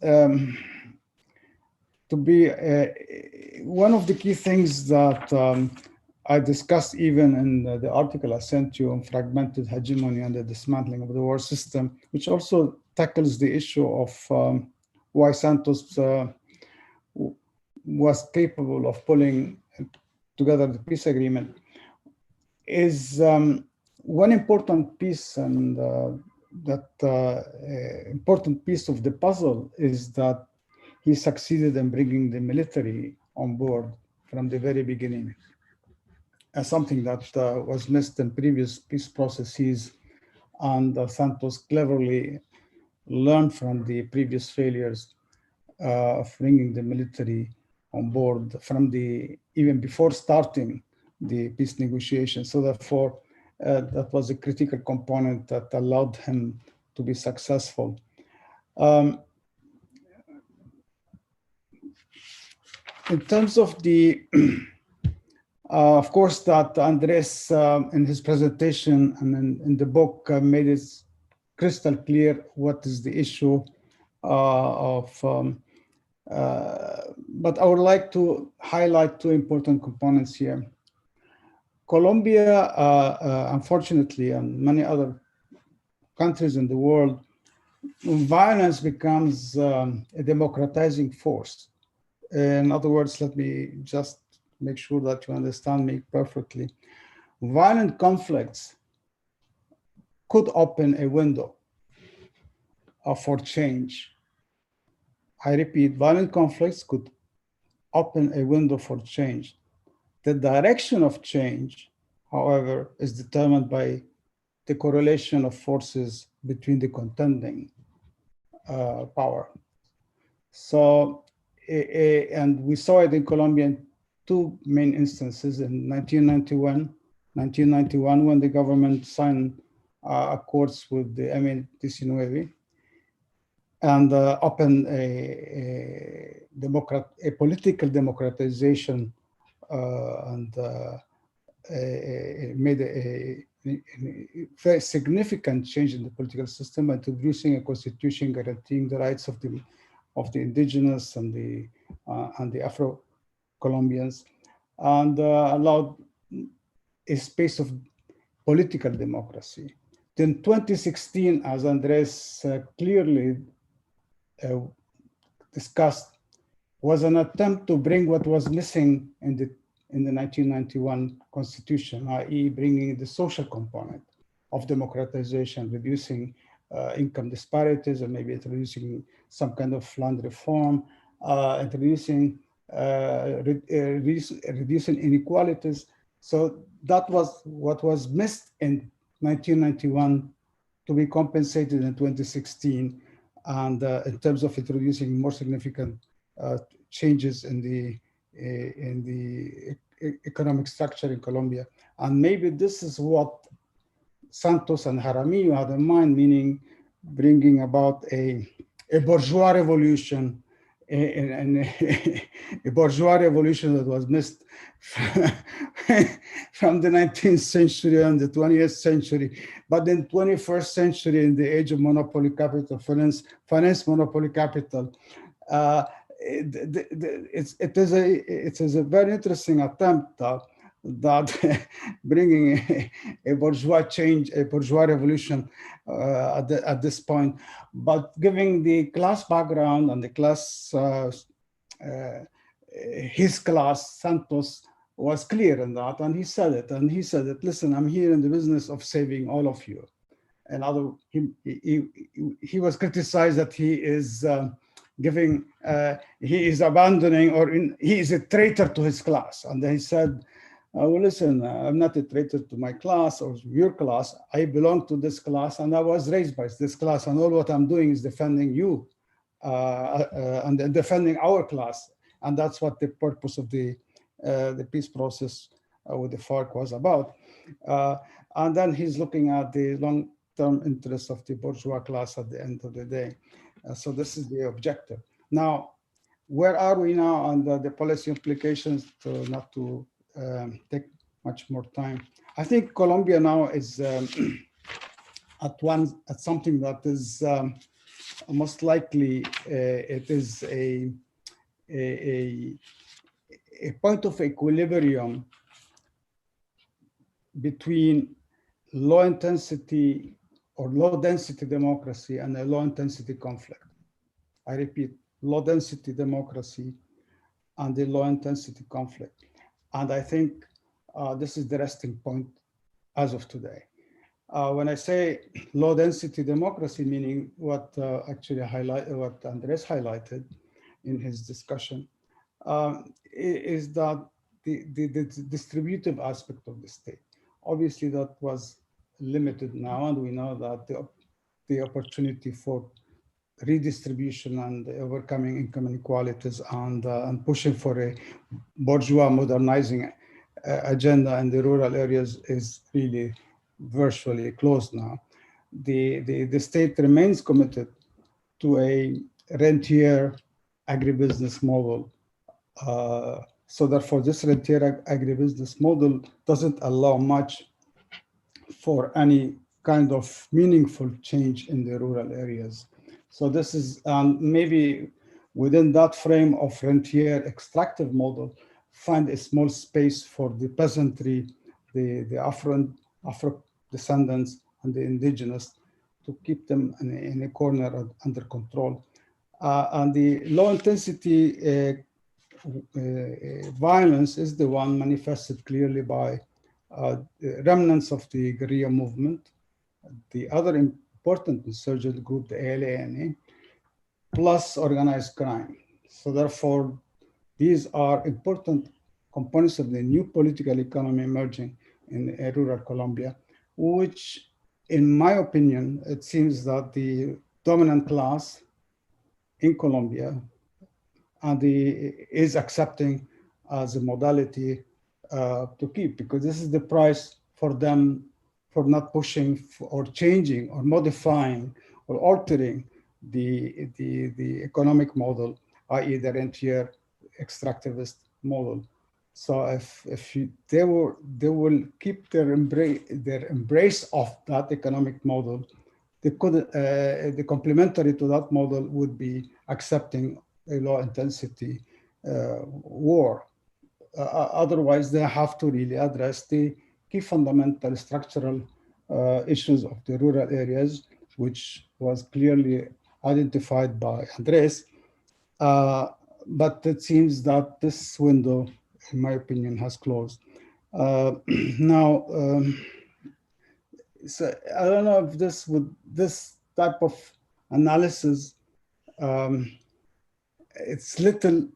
to be one of the key things that I discussed even in the article I sent you on fragmented hegemony and the dismantling of the war system, which also tackles the issue of why Santos was capable of pulling together the peace agreement, is one important piece and important piece of the puzzle is that he succeeded in bringing the military on board from the very beginning, as something that was missed in previous peace processes, and Santos cleverly learned from the previous failures of bringing the military on board from even before starting the peace negotiations. So therefore, that was a critical component that allowed him to be successful. In terms of the, of course, that Andrés in his presentation and in the book made it crystal clear what is the issue but I would like to highlight two important components here. Colombia, unfortunately, and many other countries in the world, violence becomes a democratizing force. In other words, let me just make sure that you understand me perfectly. Violent conflicts could open a window for change. I repeat, violent conflicts could open a window for change. The direction of change, however, is determined by the correlation of forces between the contending power. So, and we saw it in Colombia in two main instances. In 1991, when the government signed accords with the M19 and opened a political democratization and made a very significant change in the political system, introducing a constitution guaranteeing the rights of the indigenous and the Afro-Colombians, and allowed a space of political democracy. Then 2016, as Andrés clearly discussed, was an attempt to bring what was missing in the 1991 constitution, i.e. bringing the social component of democratization, reducing income disparities, and maybe introducing some kind of land reform, reducing inequalities. So that was what was missed in 1991 to be compensated in 2016, and in terms of introducing more significant changes in the economic structure in Colombia. And maybe this is what Santos and Jaramillo had in mind, meaning bringing about a bourgeois revolution, and a bourgeois revolution that was missed from the 19th century and the 20th century. But in 21st century, in the age of monopoly capital, finance monopoly capital, it is a very interesting attempt that bringing a bourgeois change, a bourgeois revolution at this point, but giving the class background and the class, his class, Santos, was clear in that, and he said it, listen, I'm here in the business of saving all of you. And he was criticized that he is he is abandoning, or he is a traitor to his class. And then he said, well, listen, I'm not a traitor to my class or your class. I belong to this class, and I was raised by this class, and all what I'm doing is defending you and defending our class. And that's what the purpose of the peace process with the FARC was about. And then he's looking at the long-term interests of the bourgeois class at the end of the day. So this is the objective. Now, where are we now on the policy implications, not to take much more time? I think Colombia now is at something that is most likely it is a point of equilibrium between low intensity or low density democracy and a low intensity conflict. I repeat, low density democracy and the low intensity conflict. And I think this is the resting point as of today. When I say low density democracy, meaning what what Andrés highlighted in his discussion, is that the distributive aspect of the state. Obviously, that was limited now, and we know that the opportunity for redistribution and overcoming income inequalities and pushing for a bourgeois modernizing agenda in the rural areas is really virtually closed now. The state remains committed to a rentier agribusiness model. So therefore, this rentier agribusiness model doesn't allow much for any kind of meaningful change in the rural areas. So this is maybe within that frame of rentier extractive model, find a small space for the peasantry, the Afro descendants and the indigenous to keep them in a corner under control. And the low intensity violence is the one manifested clearly by remnants of the guerrilla movement, the other important insurgent group, the ALA, plus organized crime. So therefore, these are important components of the new political economy emerging in rural Colombia, which, in my opinion, it seems that the dominant class in Colombia is accepting as a modality to keep, because this is the price for them for not pushing or changing or modifying or altering the economic model, i.e. the rentier extractivist model. So if they will keep their embrace of that economic model, they could the complementary to that model would be accepting a low intensity war. Otherwise, they have to really address the key fundamental structural issues of the rural areas, which was clearly identified by Andrés. But it seems that this window, in my opinion, has closed. Now, so I don't know if this type of analysis, it's little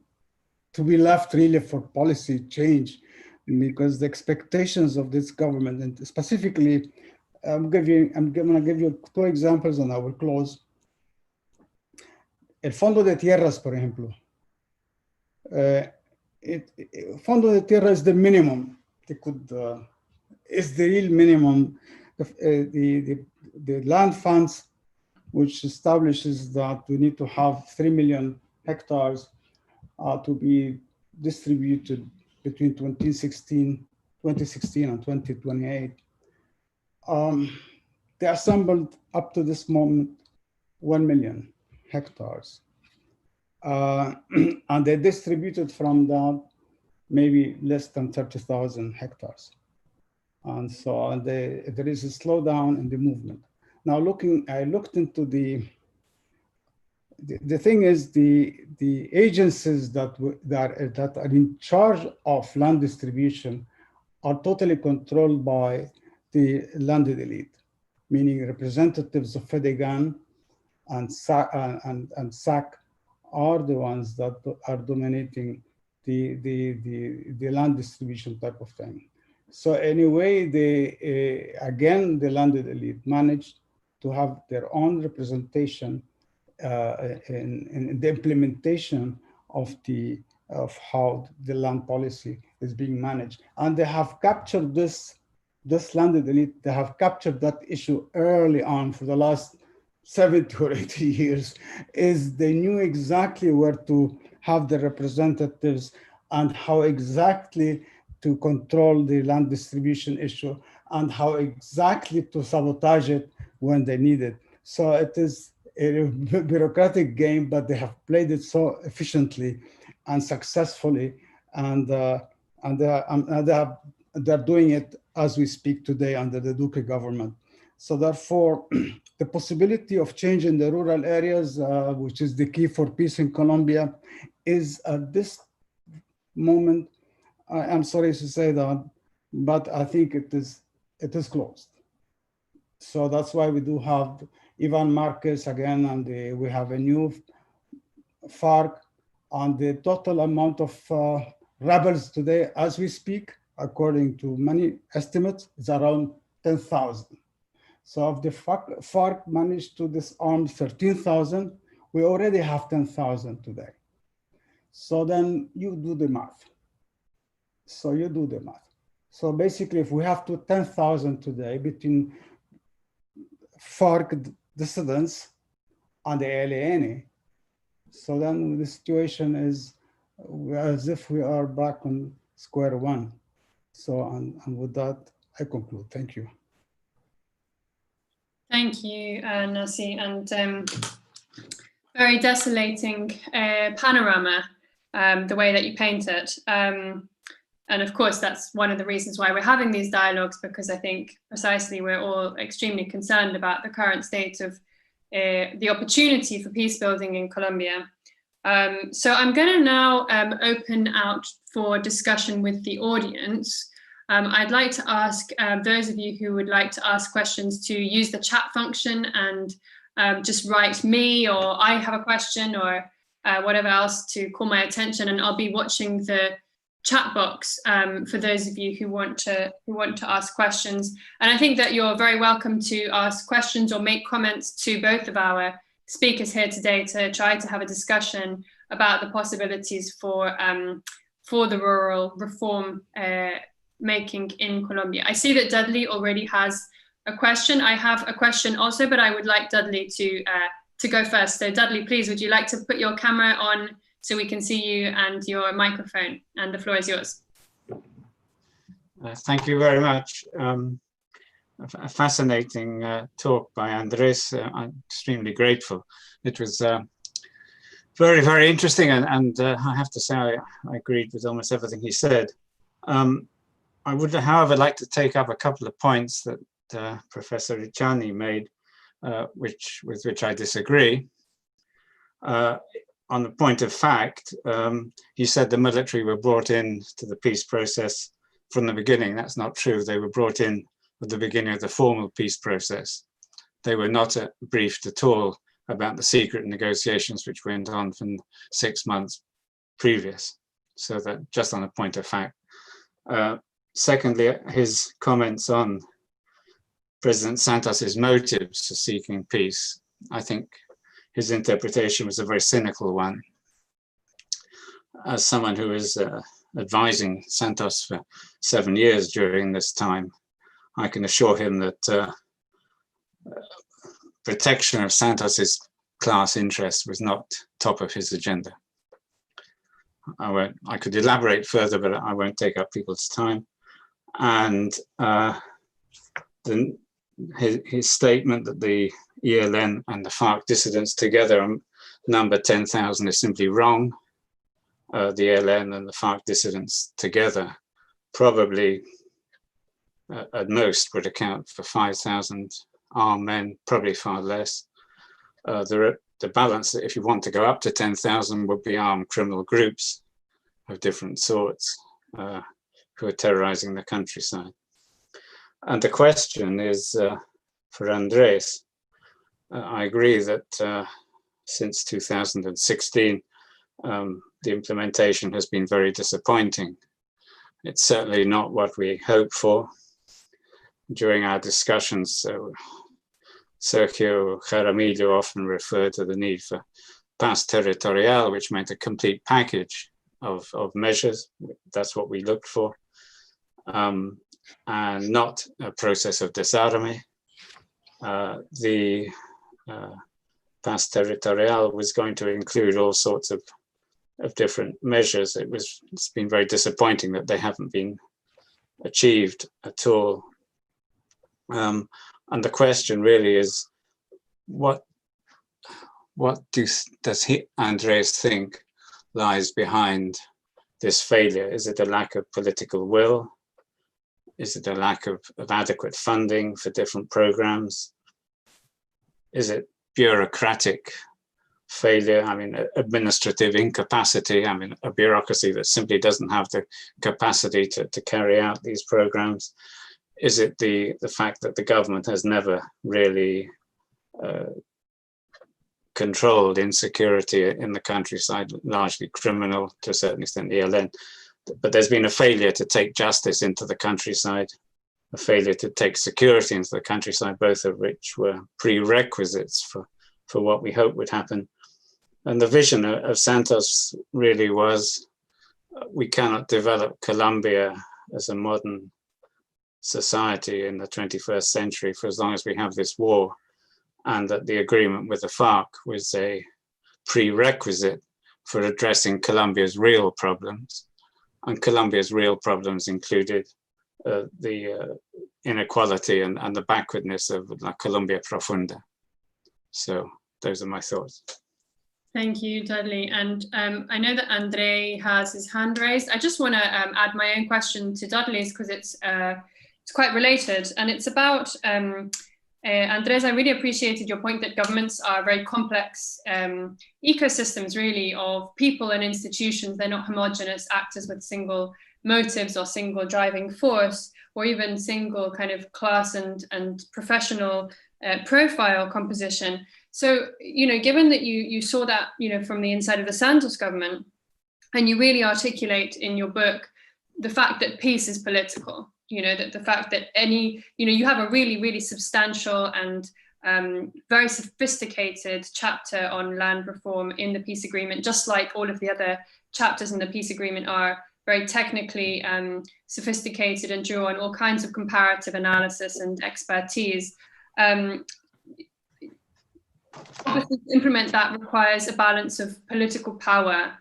to be left really for policy change, because the expectations of this government, and specifically, I'm going to give you 2 examples and I will close. El Fondo de Tierras, por ejemplo. Fondo de Tierra is the minimum. They could, is the real minimum. The land funds, which establishes that we need to have 3 million hectares to be distributed between 2016 and 2028. They assembled up to this moment 1 million hectares. And they distributed from that maybe less than 30,000 hectares. And so there is a slowdown in the movement. Now I looked into the thing is the agencies that are in charge of land distribution are totally controlled by the landed elite, meaning representatives of FEDEGAN and SAC are the ones that are dominating the land distribution type of thing. So anyway, again, the landed elite managed to have their own representation in the implementation of how the land policy is being managed. And they have captured this landed elite, they have captured that issue early on for the last 70 or 80 years, is they knew exactly where to have the representatives and how exactly to control the land distribution issue and how exactly to sabotage it when they need it. So it is a bureaucratic game, but they have played it so efficiently and successfully, and they're doing it as we speak today under the Duque government. So therefore, the possibility of change in the rural areas, which is the key for peace in Colombia, is at this moment, I'm sorry to say that, but I think it is closed. So that's why we do have Ivan Marquez again, and we have a new FARC, and the total amount of rebels today, as we speak, according to many estimates, is around 10,000. So if the FARC managed to disarm 13,000, we already have 10,000 today. So then you do the math. So you do the math. So basically, if we have 10,000 today between FARC dissidents and the LAN, so then the situation is as if we are back on square one. So, and with that, I conclude. Thank you. Thank you, Nasi, and very desolating panorama, the way that you paint it. And of course, that's one of the reasons why we're having these dialogues, because I think precisely we're all extremely concerned about the current state of the opportunity for peace building in Colombia. So I'm going to now open out for discussion with the audience. I'd like to ask those of you who would like to ask questions to use the chat function and just write me, or I have a question, or whatever else to call my attention, and I'll be watching the chat box for those of you who want to ask questions. And I think that you're very welcome to ask questions or make comments to both of our speakers here today to try to have a discussion about the possibilities for the rural reform making in Colombia. I see that Dudley already has a question. I have a question also, but I would like Dudley to go first. So Dudley, please, would you like to put your camera on so we can see you and your microphone, and the floor is yours. Thank you very much. A fascinating talk by Andrés. I'm extremely grateful. It was very, very interesting, and I have to say I agreed with almost everything he said. I would, however, like to take up a couple of points that Professor Richani made, with which I disagree. On the point of fact, he said the military were brought in to the peace process from the beginning. That's not true. They were brought in at the beginning of the formal peace process. They were not briefed at all about the secret negotiations which went on for 6 months previous. So that just on a point of fact. Secondly, his comments on President Santos's motives for seeking peace, I think his interpretation was a very cynical one. As someone who was advising Santos for 7 years during this time, I can assure him that protection of Santos's class interests was not top of his agenda. I could elaborate further, but I won't take up people's time. And his statement that the ELN and the FARC dissidents together number 10,000 is simply wrong. The ELN and the FARC dissidents together probably at most would account for 5,000 armed men, probably far less. The balance, if you want to go up to 10,000, would be armed criminal groups of different sorts who are terrorizing the countryside. And the question is for Andrés. I agree that since 2016, the implementation has been very disappointing. It's certainly not what we hoped for. During our discussions, Sergio Jaramillo often referred to the need for paz territorial, which meant a complete package of measures. That's what we looked for, and not a process of disarme. The paz territorial was going to include all sorts of different measures. It's been very disappointing that they haven't been achieved at all. And the question really is, what does Andrés think lies behind this failure? Is it a lack of political will? Is it a lack of adequate funding for different programs? Is it bureaucratic failure? I mean, administrative incapacity. I mean, a bureaucracy that simply doesn't have the capacity to carry out these programs. is it the fact that the government has never really controlled insecurity in the countryside, largely criminal, to a certain extent, ELN. But there's been a failure to take justice into the countryside, a failure to take security into the countryside, both of which were prerequisites for what we hoped would happen. And the vision of Santos really was, we cannot develop Colombia as a modern society in the 21st century for as long as we have this war, and that the agreement with the FARC was a prerequisite for addressing Colombia's real problems. And Colombia's real problems included the inequality and the backwardness of La Colombia Profunda. So those are my thoughts. Thank you, Dudley. And I know that Andre has his hand raised. I just want to add my own question to Dudley's because it's quite related, and it's about Andres, I really appreciated your point that governments are very complex ecosystems, really, of people and institutions. They're not homogenous actors with single motives or single driving force, or even single kind of class and professional profile composition. So, given that you saw that, from the inside of the Santos government, and you really articulate in your book the fact that peace is political, that the fact that you have a really, really substantial and very sophisticated chapter on land reform in the peace agreement, just like all of the other chapters in the peace agreement are very technically sophisticated and draw on all kinds of comparative analysis and expertise. Obviously, to implement that requires a balance of political power.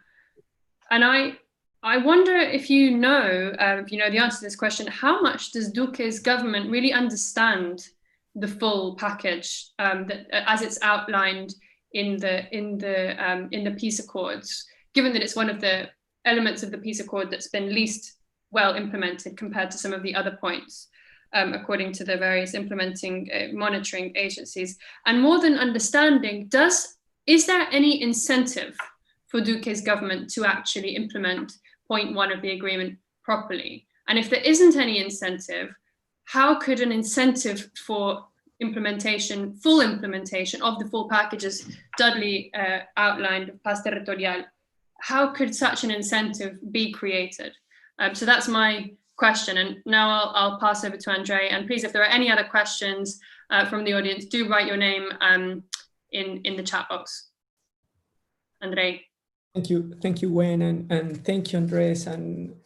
And I wonder if you know the answer to this question. How much does Duque's government really understand the full package that, as it's outlined in the peace accords? Given that it's one of the elements of the peace accord that's been least well implemented compared to some of the other points, according to the various implementing monitoring agencies. And more than understanding, is there any incentive for Duque's government to actually implement point 1 of the agreement properly? And if there isn't any incentive, how could an incentive for full implementation of the full packages Dudley outlined of Paz Territorial, how could such an incentive be created? So that's my question. And now I'll pass over to Andre. And please, if there are any other questions from the audience, do write your name in the chat box. Andre. Thank you, Gwen, and thank you, Andres and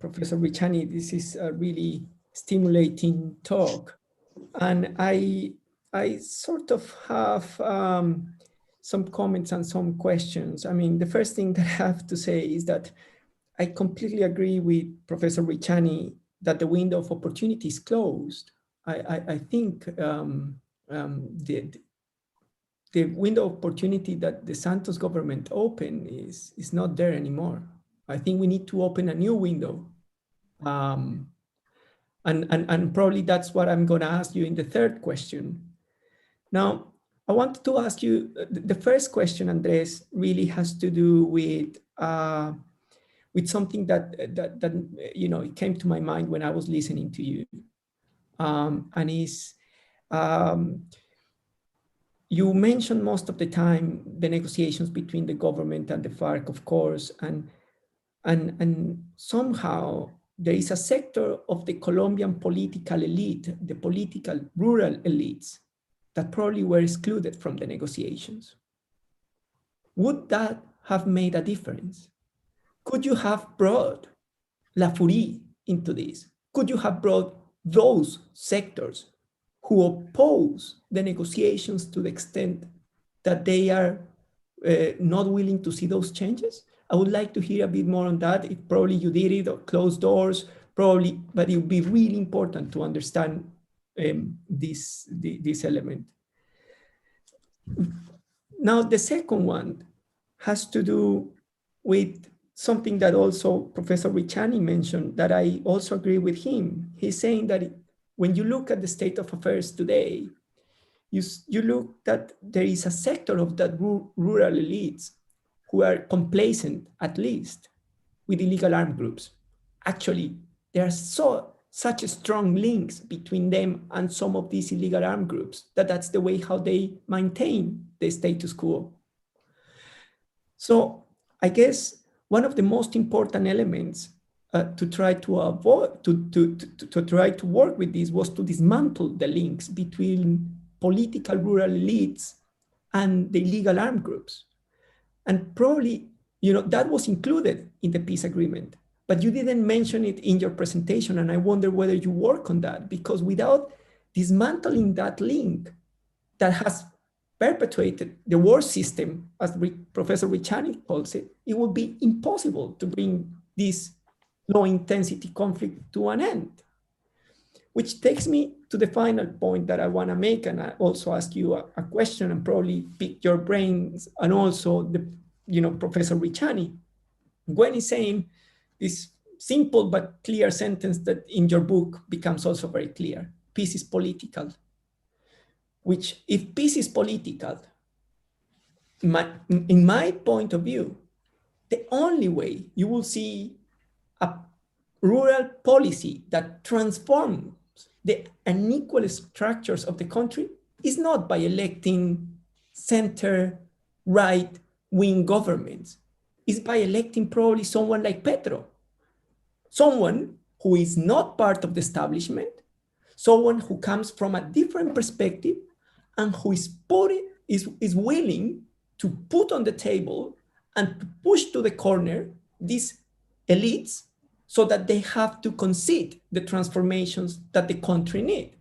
Professor Ricciani. This is a really stimulating talk, and I sort of have some comments and some questions. I mean, the first thing that I have to say is that I completely agree with Professor Ricciani that the window of opportunity is closed. I think the window of opportunity that the Santos government opened is not there anymore. I think we need to open a new window. And probably that's what I'm going to ask you in the third question. Now, I wanted to ask you, the first question, Andres, really has to do with something that it came to my mind when I was listening to you. And is, you mentioned most of the time the negotiations between the government and the FARC, of course, and somehow there is a sector of the Colombian political elite, the political rural elites, that probably were excluded from the negotiations. Would that have made a difference? Could you have brought La Furie into this? Could you have brought those sectors who oppose the negotiations to the extent that they are not willing to see those changes? I would like to hear a bit more on that. If probably you did it or closed doors, probably, but it would be really important to understand this element. Now, the second one has to do with something that also Professor Ricciani mentioned, that I also agree with him. He's saying that when you look at the state of affairs today, you look that there is a sector of that rural elites who are complacent, at least, with illegal armed groups. Actually, they are so such strong links between them and some of these illegal armed groups, that's the way how they maintain the status quo. So I guess one of the most important elements to try to avoid, to try to work with this was to dismantle the links between political rural elites and the illegal armed groups. And probably, that was included in the peace agreement, but you didn't mention it in your presentation. And I wonder whether you work on that, because without dismantling that link that has perpetuated the war system, as Professor Richani calls it, it would be impossible to bring this low intensity conflict to an end. Which takes me to the final point that I want to make, and I also ask you a question and probably pick your brains, and also Professor Richani. Gwen is saying this simple but clear sentence that in your book becomes also very clear: peace is political. Which, if peace is political, in my point of view, the only way you will see a rural policy that transforms the unequal structures of the country is not by electing center, right-wing governments. It's by electing probably someone like Petro, someone who is not part of the establishment, someone who comes from a different perspective, and who is willing to put on the table and to push to the corner these elites so that they have to concede the transformations that the country needs.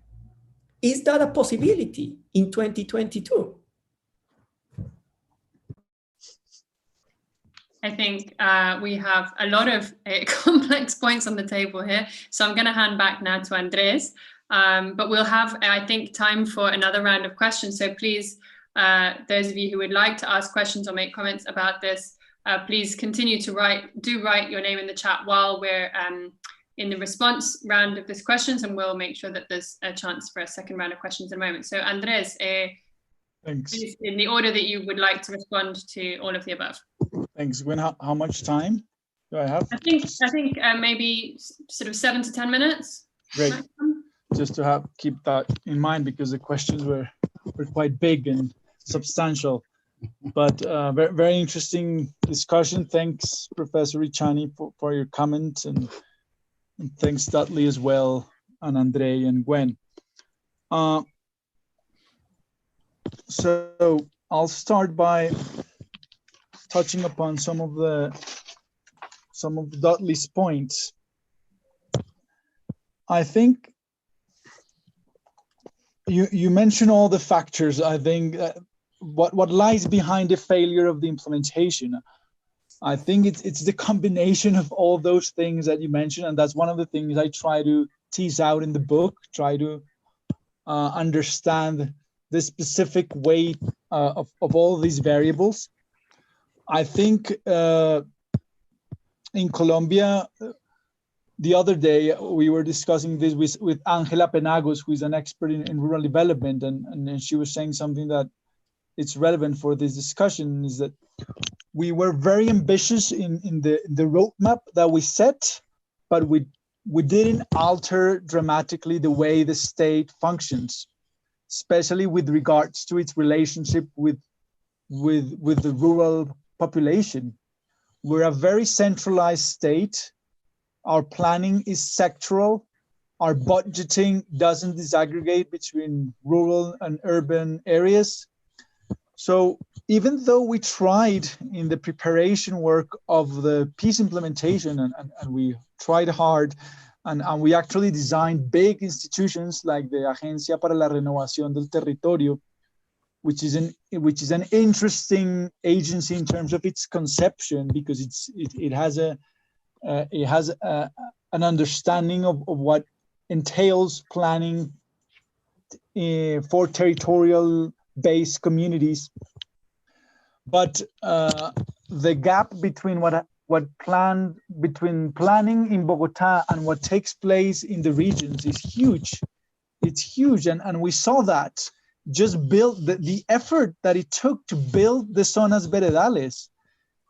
Is that a possibility in 2022? I think we have a lot of complex points on the table here. So I'm going to hand back now to Andrés. But we'll have, I think, time for another round of questions. So please, those of you who would like to ask questions or make comments about this, please continue to write your name in the chat while we're in the response round of these questions, and we'll make sure that there's a chance for a second round of questions in a moment. So Andrés, thanks. Please, in the order that you would like to respond to all of the above. Thanks. Gwen, how much time do I have? I think maybe sort of 7 to 10 minutes. Great. Just to keep that in mind, because the questions were quite big and substantial, but very, very interesting discussion. Thanks, Professor Richani, for your comments, and thanks, Dudley, as well, and Andre and Gwen. So I'll start by touching upon some of Dudley's points. I think you mentioned all the factors. I think what lies behind the failure of the implementation. I think it's the combination of all those things that you mentioned, and that's one of the things I try to tease out in the book. Try to understand the specific weight of all of these variables. I think in Colombia, the other day, we were discussing this with Angela Penagos, who is an expert in rural development, and she was saying something that it's relevant for this discussion, is that we were very ambitious in the roadmap that we set, but we didn't alter dramatically the way the state functions, especially with regards to its relationship with the rural population. We're a very centralized state. Our planning is sectoral. Our budgeting doesn't disaggregate between rural and urban areas. So even though we tried in the preparation work of the peace implementation, and we tried hard, and we actually designed big institutions like the Agencia para la Renovación del Territorio, which is an interesting agency in terms of its conception, because it has an understanding of what entails planning for territorial-based communities. But the gap between between planning in Bogota and what takes place in the regions is huge. It's huge, and we saw that. Just build the effort that it took to build the zonas veredales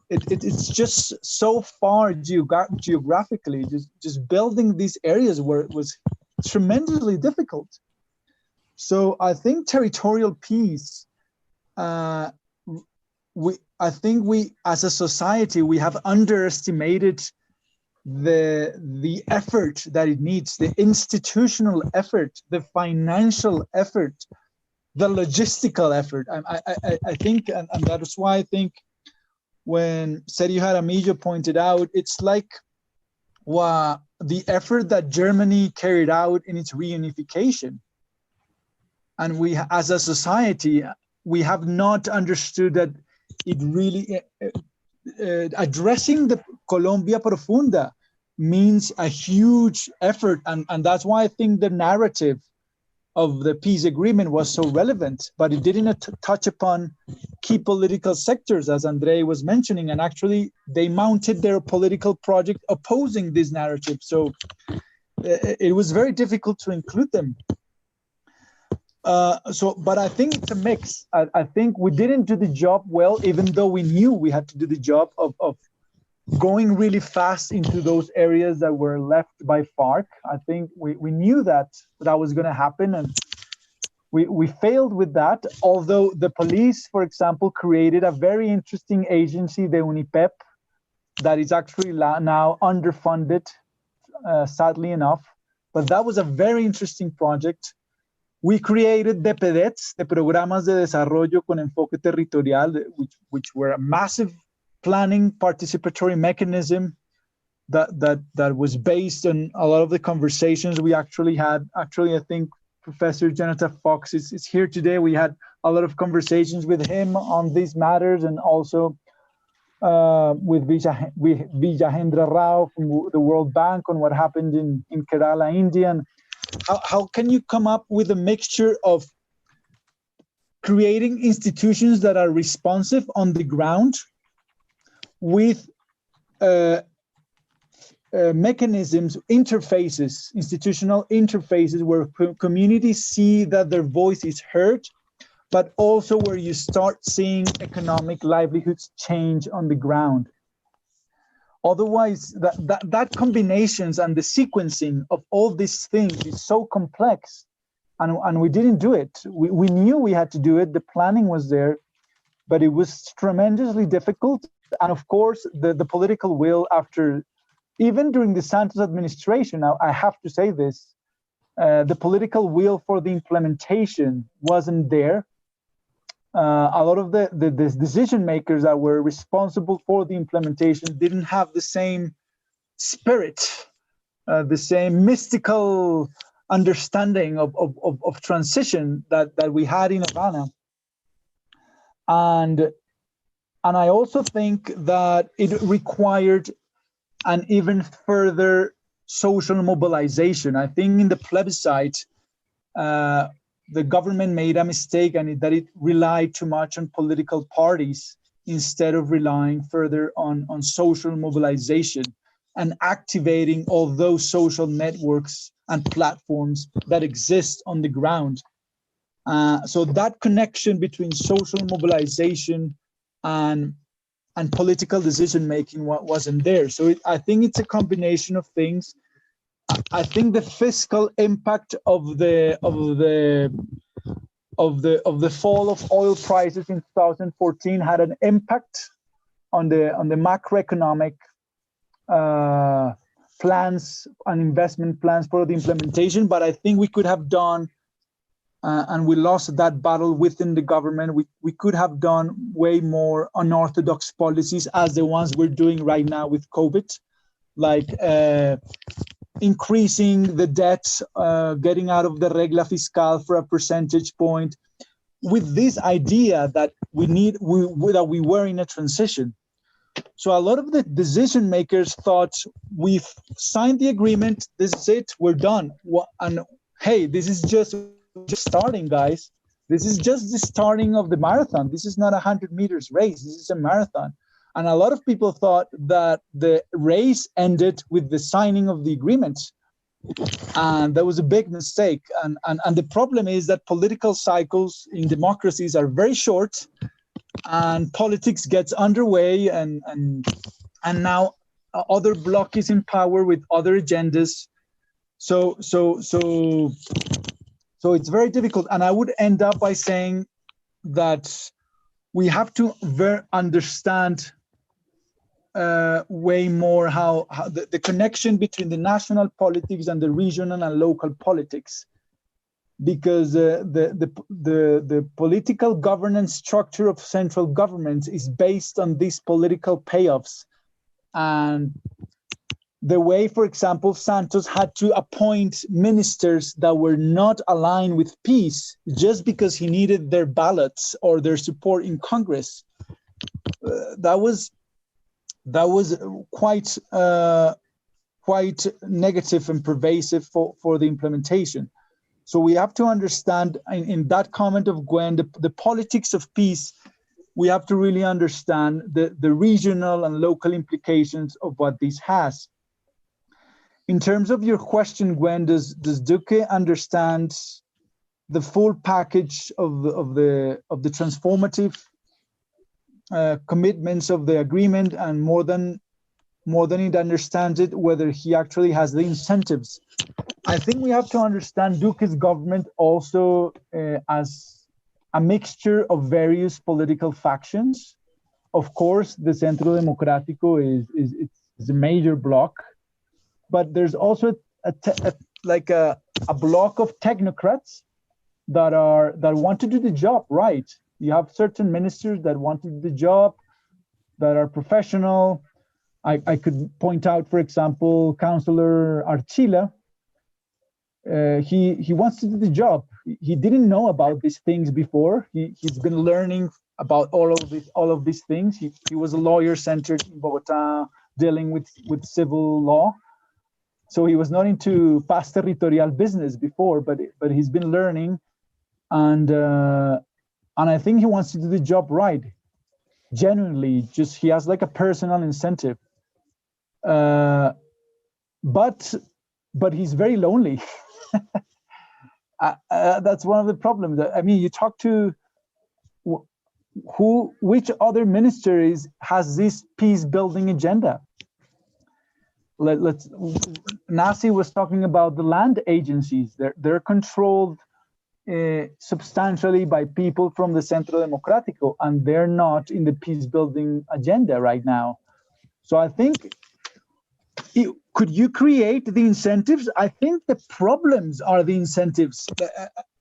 it's just so far geographically, just building these areas where it was tremendously difficult. So I think territorial peace, I think we as a society, we have underestimated the effort that it needs, the institutional effort, the financial effort, the logistical effort. I think, and that is why I think when Sergio Jaramillo pointed out, it's like the effort that Germany carried out in its reunification. And we, as a society, we have not understood that it really, addressing the Colombia Profunda means a huge effort. And that's why I think the narrative of the peace agreement was so relevant, but it didn't touch upon key political sectors, as André was mentioning, and actually they mounted their political project opposing this narrative. So it was very difficult to include them. But I think it's a mix. I think we didn't do the job well, even though we knew we had to do the job of going really fast into those areas that were left by FARC. I think we knew that was going to happen, and we failed with that. Although the police, for example, created a very interesting agency, the UNIPEP, that is actually now underfunded, sadly enough. But that was a very interesting project. We created the PEDETs, the Programas de Desarrollo con Enfoque Territorial, which were a massive planning participatory mechanism that was based on a lot of the conversations we actually had. Actually, I think Professor Jonathan Fox is here today. We had a lot of conversations with him on these matters, and also with Vijahendra Rao from the World Bank on what happened in Kerala, India. And how can you come up with a mixture of creating institutions that are responsive on the ground with mechanisms, interfaces, institutional interfaces where communities see that their voice is heard, but also where you start seeing economic livelihoods change on the ground? Otherwise, that combinations and the sequencing of all these things is so complex, and we didn't do it. We knew we had to do it. The planning was there, but it was tremendously difficult. And of course, the political will after, even during the Santos administration, now I have to say this, the political will for the implementation wasn't there. A lot of the decision makers that were responsible for the implementation didn't have the same spirit, the same mystical understanding of transition that we had in Havana. And I also think that it required an even further social mobilization. I think in the plebiscite, the government made a mistake, and that it relied too much on political parties instead of relying further on social mobilization and activating all those social networks and platforms that exist on the ground. So that connection between social mobilization and political decision making wasn't there. So I think it's a combination of things. I think the fiscal impact of the fall of oil prices in 2014 had an impact on the macroeconomic plans and investment plans for the implementation. But I think we could have done, and we lost that battle within the government. We could have done way more unorthodox policies as the ones we're doing right now with COVID, like increasing the debt, getting out of the regla fiscal for a percentage point, with this idea that we were in a transition. So a lot of the decision makers thought, we've signed the agreement, this is it, we're done. And hey, this is just starting, guys. This is just the starting of the marathon. This is not a 100 meters race, this is a marathon. And a lot of people thought that the race ended with the signing of the agreement. And that was a big mistake. And the problem is that political cycles in democracies are very short. and politics gets underway, and now other bloc is in power with other agendas. So it's very difficult. And I would end up by saying that we have to understand way more how the connection between the national politics and the regional and local politics, because the political governance structure of central governments is based on these political payoffs. And the way, for example, Santos had to appoint ministers that were not aligned with peace just because he needed their ballots or their support in Congress, that was quite negative and pervasive for the implementation. So we have to understand in that comment of Gwen, the politics of peace. We have to really understand the regional and local implications of what this has. In terms of your question, Gwen, does Duque understand the full package of the transformative commitments of the agreement, and more than it understands it, whether he actually has the incentives? I think we have to understand Duque's government also as a mixture of various political factions. Of course, the Centro Democrático is a major bloc, but there's also a block of technocrats that want to do the job right. You have certain ministers that want to do the job, that are professional. I could point out, for example, Councillor Archila. He wants to do the job. He didn't know about these things before. He's been learning about all of these things. He was a lawyer centered in Bogota, dealing with civil law. So he was not into paz territorial business before, but he's been learning, and I think he wants to do the job right, genuinely. Just he has like a personal incentive, but he's very lonely. That's one of the problems. I mean, you talk to which other minister has this peace building agenda? Nasi was talking about the land agencies. They're controlled substantially by people from the Centro Democrático, and they're not in the peace building agenda right now. So I think, could you create the incentives? I think the problems are the incentives.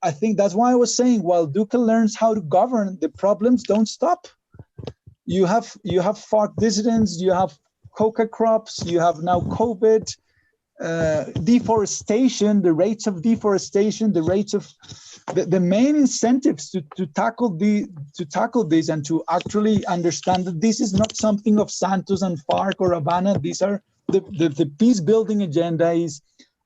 I think that's why I was saying, while Duque learns how to govern, the problems don't stop. You have FARC dissidents, you have coca crops, you have now COVID, deforestation, the rates of deforestation, the rates of the main incentives to tackle this and to actually understand that this is not something of Santos and FARC or Havana. These are the peace building agenda is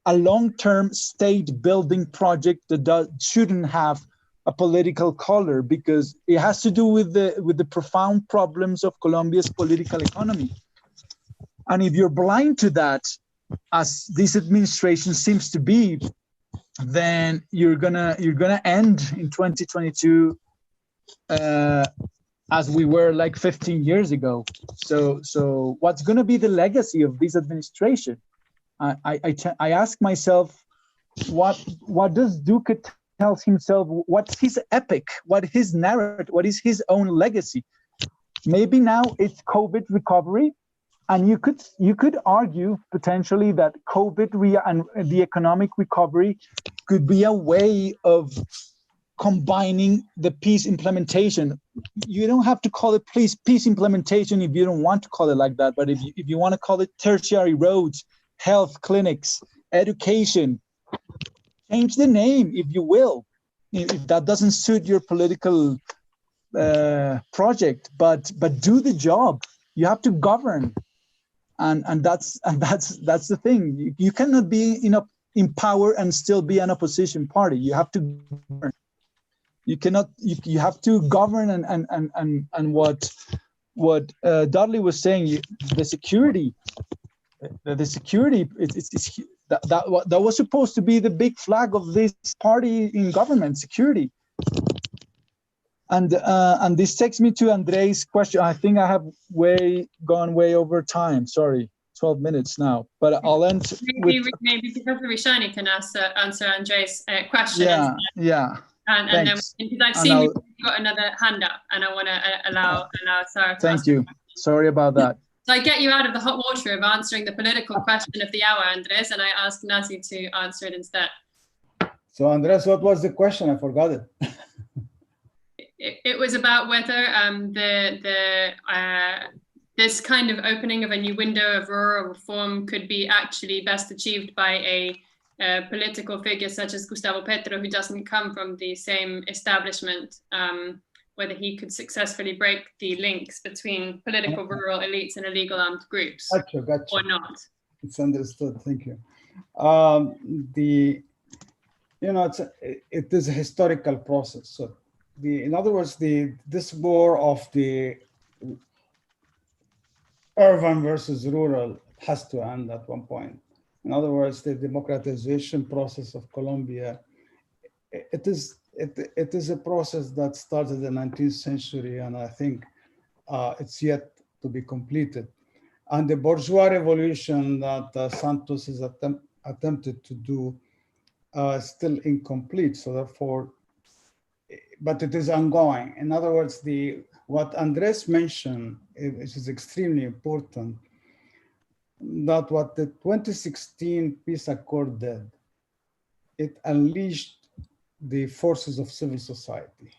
a long-term state building project that shouldn't have a political color, because it has to do with the profound problems of Colombia's political economy. And if you're blind to that, as this administration seems to be, then you're gonna end in 2022 as we were like 15 years ago. So what's gonna be the legacy of this administration? I ask myself, what does Duque tell himself? What's his epic? What his narrative? What is his own legacy? Maybe now it's COVID recovery. And you could argue potentially that COVID and the economic recovery could be a way of combining the peace implementation. You don't have to call it peace implementation if you don't want to call it like that. But if you want to call it tertiary roads, health clinics, education, change the name if you will, if that doesn't suit your political project. But do the job. You have to govern. And that's the thing. You cannot be in power and still be an opposition party. You have to govern. You cannot. You have to govern. And what Dudley was saying, the security. That was supposed to be the big flag of this party in government, security. And this takes me to Andres' question. I think I have gone way over time. Sorry, 12 minutes now. But I'll end maybe Professor Rishani can answer Andres' question. Yeah. And then, because I've seen you've got another hand up, and I want to allow Sara to Thank you. Sorry about that. So I get you out of the hot water of answering the political question of the hour, Andres, and I ask Nazi to answer it instead. So Andres, what was the question? I forgot it. It was about whether this kind of opening of a new window of rural reform could be actually best achieved by a political figure such as Gustavo Petro, who doesn't come from the same establishment, whether he could successfully break the links between political rural elites and illegal armed groups, gotcha. or not. It's understood. Thank you. It is a historical process. So in other words, this war of the urban versus rural has to end at one point. In other words, the democratization process of Colombia, it is a process that started in the 19th century, and I think it's yet to be completed. And the bourgeois revolution that Santos is attempted to do is still incomplete. So therefore, but it is ongoing. In other words, what Andres mentioned, which is extremely important, that what the 2016 peace accord did, it unleashed the forces of civil society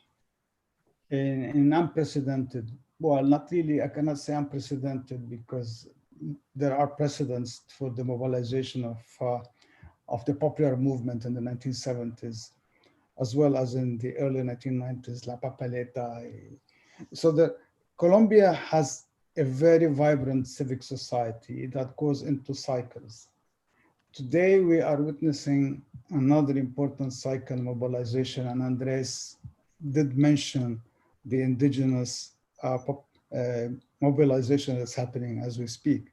in unprecedented, well, not really, I cannot say unprecedented because there are precedents for the mobilization of the popular movement in the 1970s, as well as in the early 1990s, La Papeleta. So Colombia has a very vibrant civic society that goes into cycles. Today, we are witnessing another important cycle mobilization, and Andres did mention the indigenous mobilization that's happening as we speak.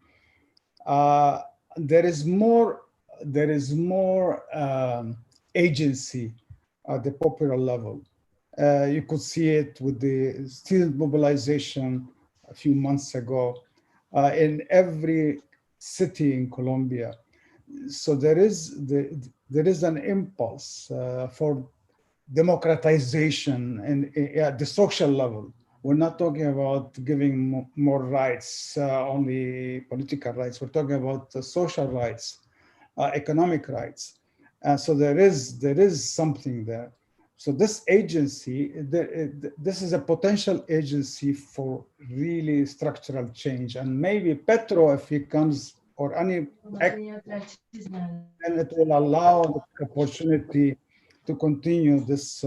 There is more agency at the popular level. You could see it with the student mobilization a few months ago in every city in Colombia. So there is an impulse for democratization and at the social level. We're not talking about giving more rights, only political rights. We're talking about social rights, economic rights. So there is something there. So this agency, this is a potential agency for really structural change. And maybe Petro, if he comes, or any act, and it will allow the opportunity to continue this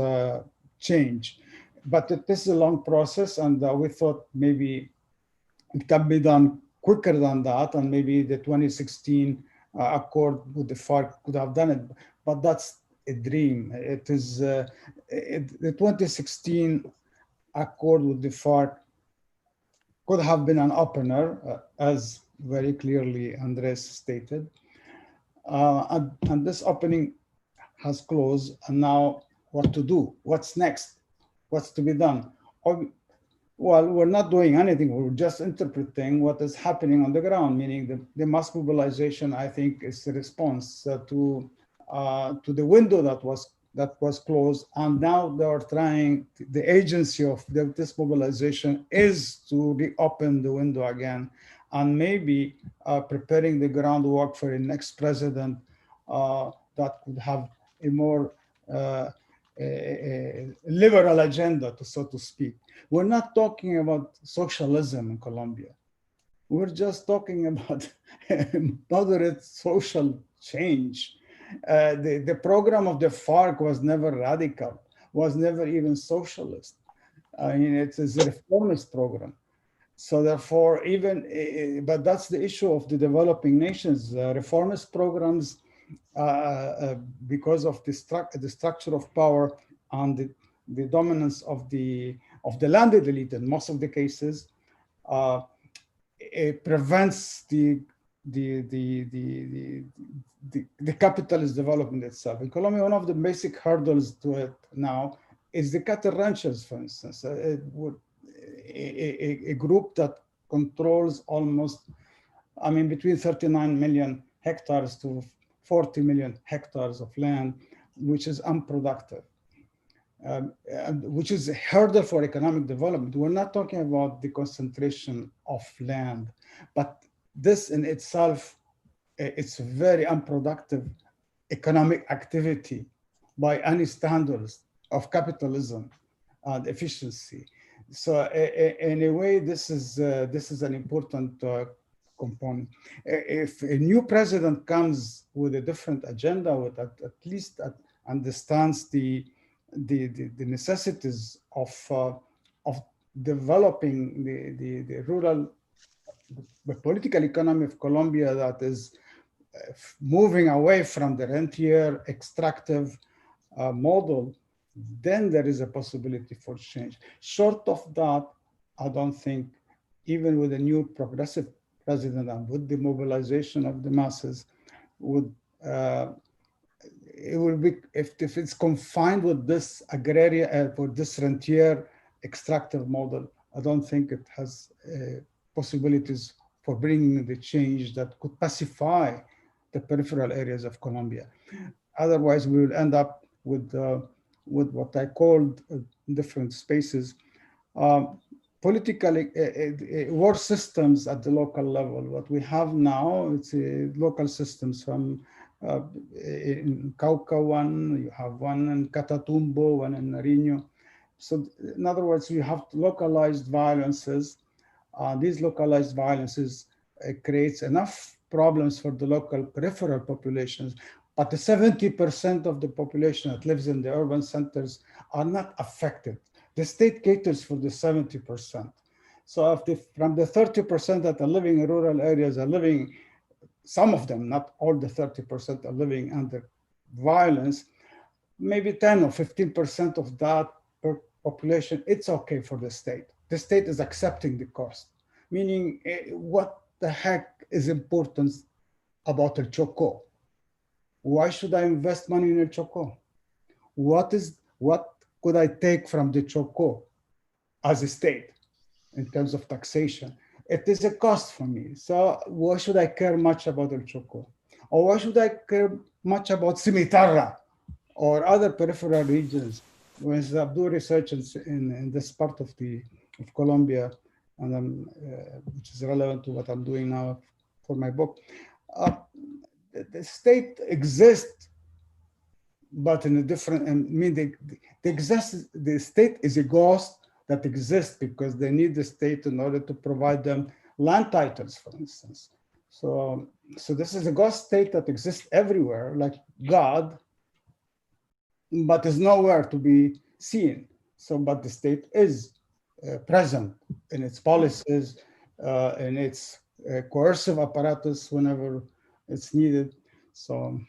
change. But this is a long process, and we thought maybe it can be done quicker than that, and maybe the 2016 accord with the FARC could have done it, but that's a dream. It is the 2016 accord with the FARC could have been an opener, as very clearly Andres stated, and this opening has closed, and now what to do? What's next? What's to be done? Well, we're not doing anything. We're just interpreting what is happening on the ground, meaning the mass mobilization, I think, is a response to the window that was closed. And now they are trying, the agency of this mobilization is to reopen the window again, and maybe preparing the groundwork for a next president that could have a more a liberal agenda, so to speak. We're not talking about socialism in Colombia. We're just talking about moderate social change. The program of the FARC was never radical, was never even socialist. I mean, it is a reformist program. So therefore, but that's the issue of the developing nations. Reformist programs, because of the structure of power and the dominance of the landed elite in most of the cases, it prevents the capitalist development itself. In Colombia, one of the basic hurdles to it now is the cattle ranchers, for instance, a group that controls almost, I mean, between 39 million hectares to 40 million hectares of land, which is unproductive, which is a hurdle for economic development. We're not talking about the concentration of land, but this in itself, it's a very unproductive economic activity by any standards of capitalism and efficiency. So in a way, this is an important component. If a new president comes with a different agenda, with at least understands the necessities of developing the rural, the political economy of Colombia that is moving away from the rentier extractive model, then there is a possibility for change. Short of that, I don't think, even with a new progressive president and with the mobilization of the masses, it will be, if it's confined with this agrarian, for this rentier extractive model, I don't think it has possibilities for bringing the change that could pacify the peripheral areas of Colombia. Otherwise, we will end up with what I called different spaces, politically war systems at the local level. What we have now, it's local systems from in Cauca one, you have one in Catatumbo, one in Nariño. So in other words, you have localized violences. These localized violences creates enough problems for the local peripheral populations, but the 70% of the population that lives in the urban centers are not affected. The state caters for the 70%. So if from the 30% that are living in rural areas are living, some of them, not all the 30% are living under violence, maybe 10 or 15% of that per population, it's okay for the state. The state is accepting the cost, meaning what the heck is important about El Chocó? Why should I invest money in El Chocó? What could I take from the Chocó as a state in terms of taxation? It is a cost for me. So why should I care much about El Chocó? Or why should I care much about Cimitarra or other peripheral regions? When I do research in this part of Colombia, and which is relevant to what I'm doing now for my book, the state exists, but in a different, I mean, the state is a ghost that exists because they need the state in order to provide them land titles, for instance. So this is a ghost state that exists everywhere, like God, but is nowhere to be seen. So, but the state is present in its policies, in its coercive apparatus whenever it's needed. So.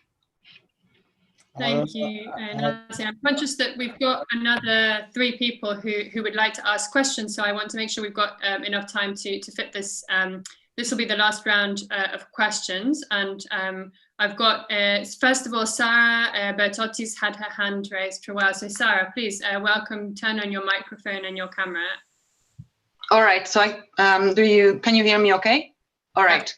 Thank you, Nancy. I'm conscious that we've got another 3 people who would like to ask questions, so I want to make sure we've got enough time to fit this. This will be the last round of questions, and I've got, first of all, Sara Bertotti's had her hand raised for a while. So Sara, please, welcome, turn on your microphone and your camera. All right, so can you hear me okay? All right.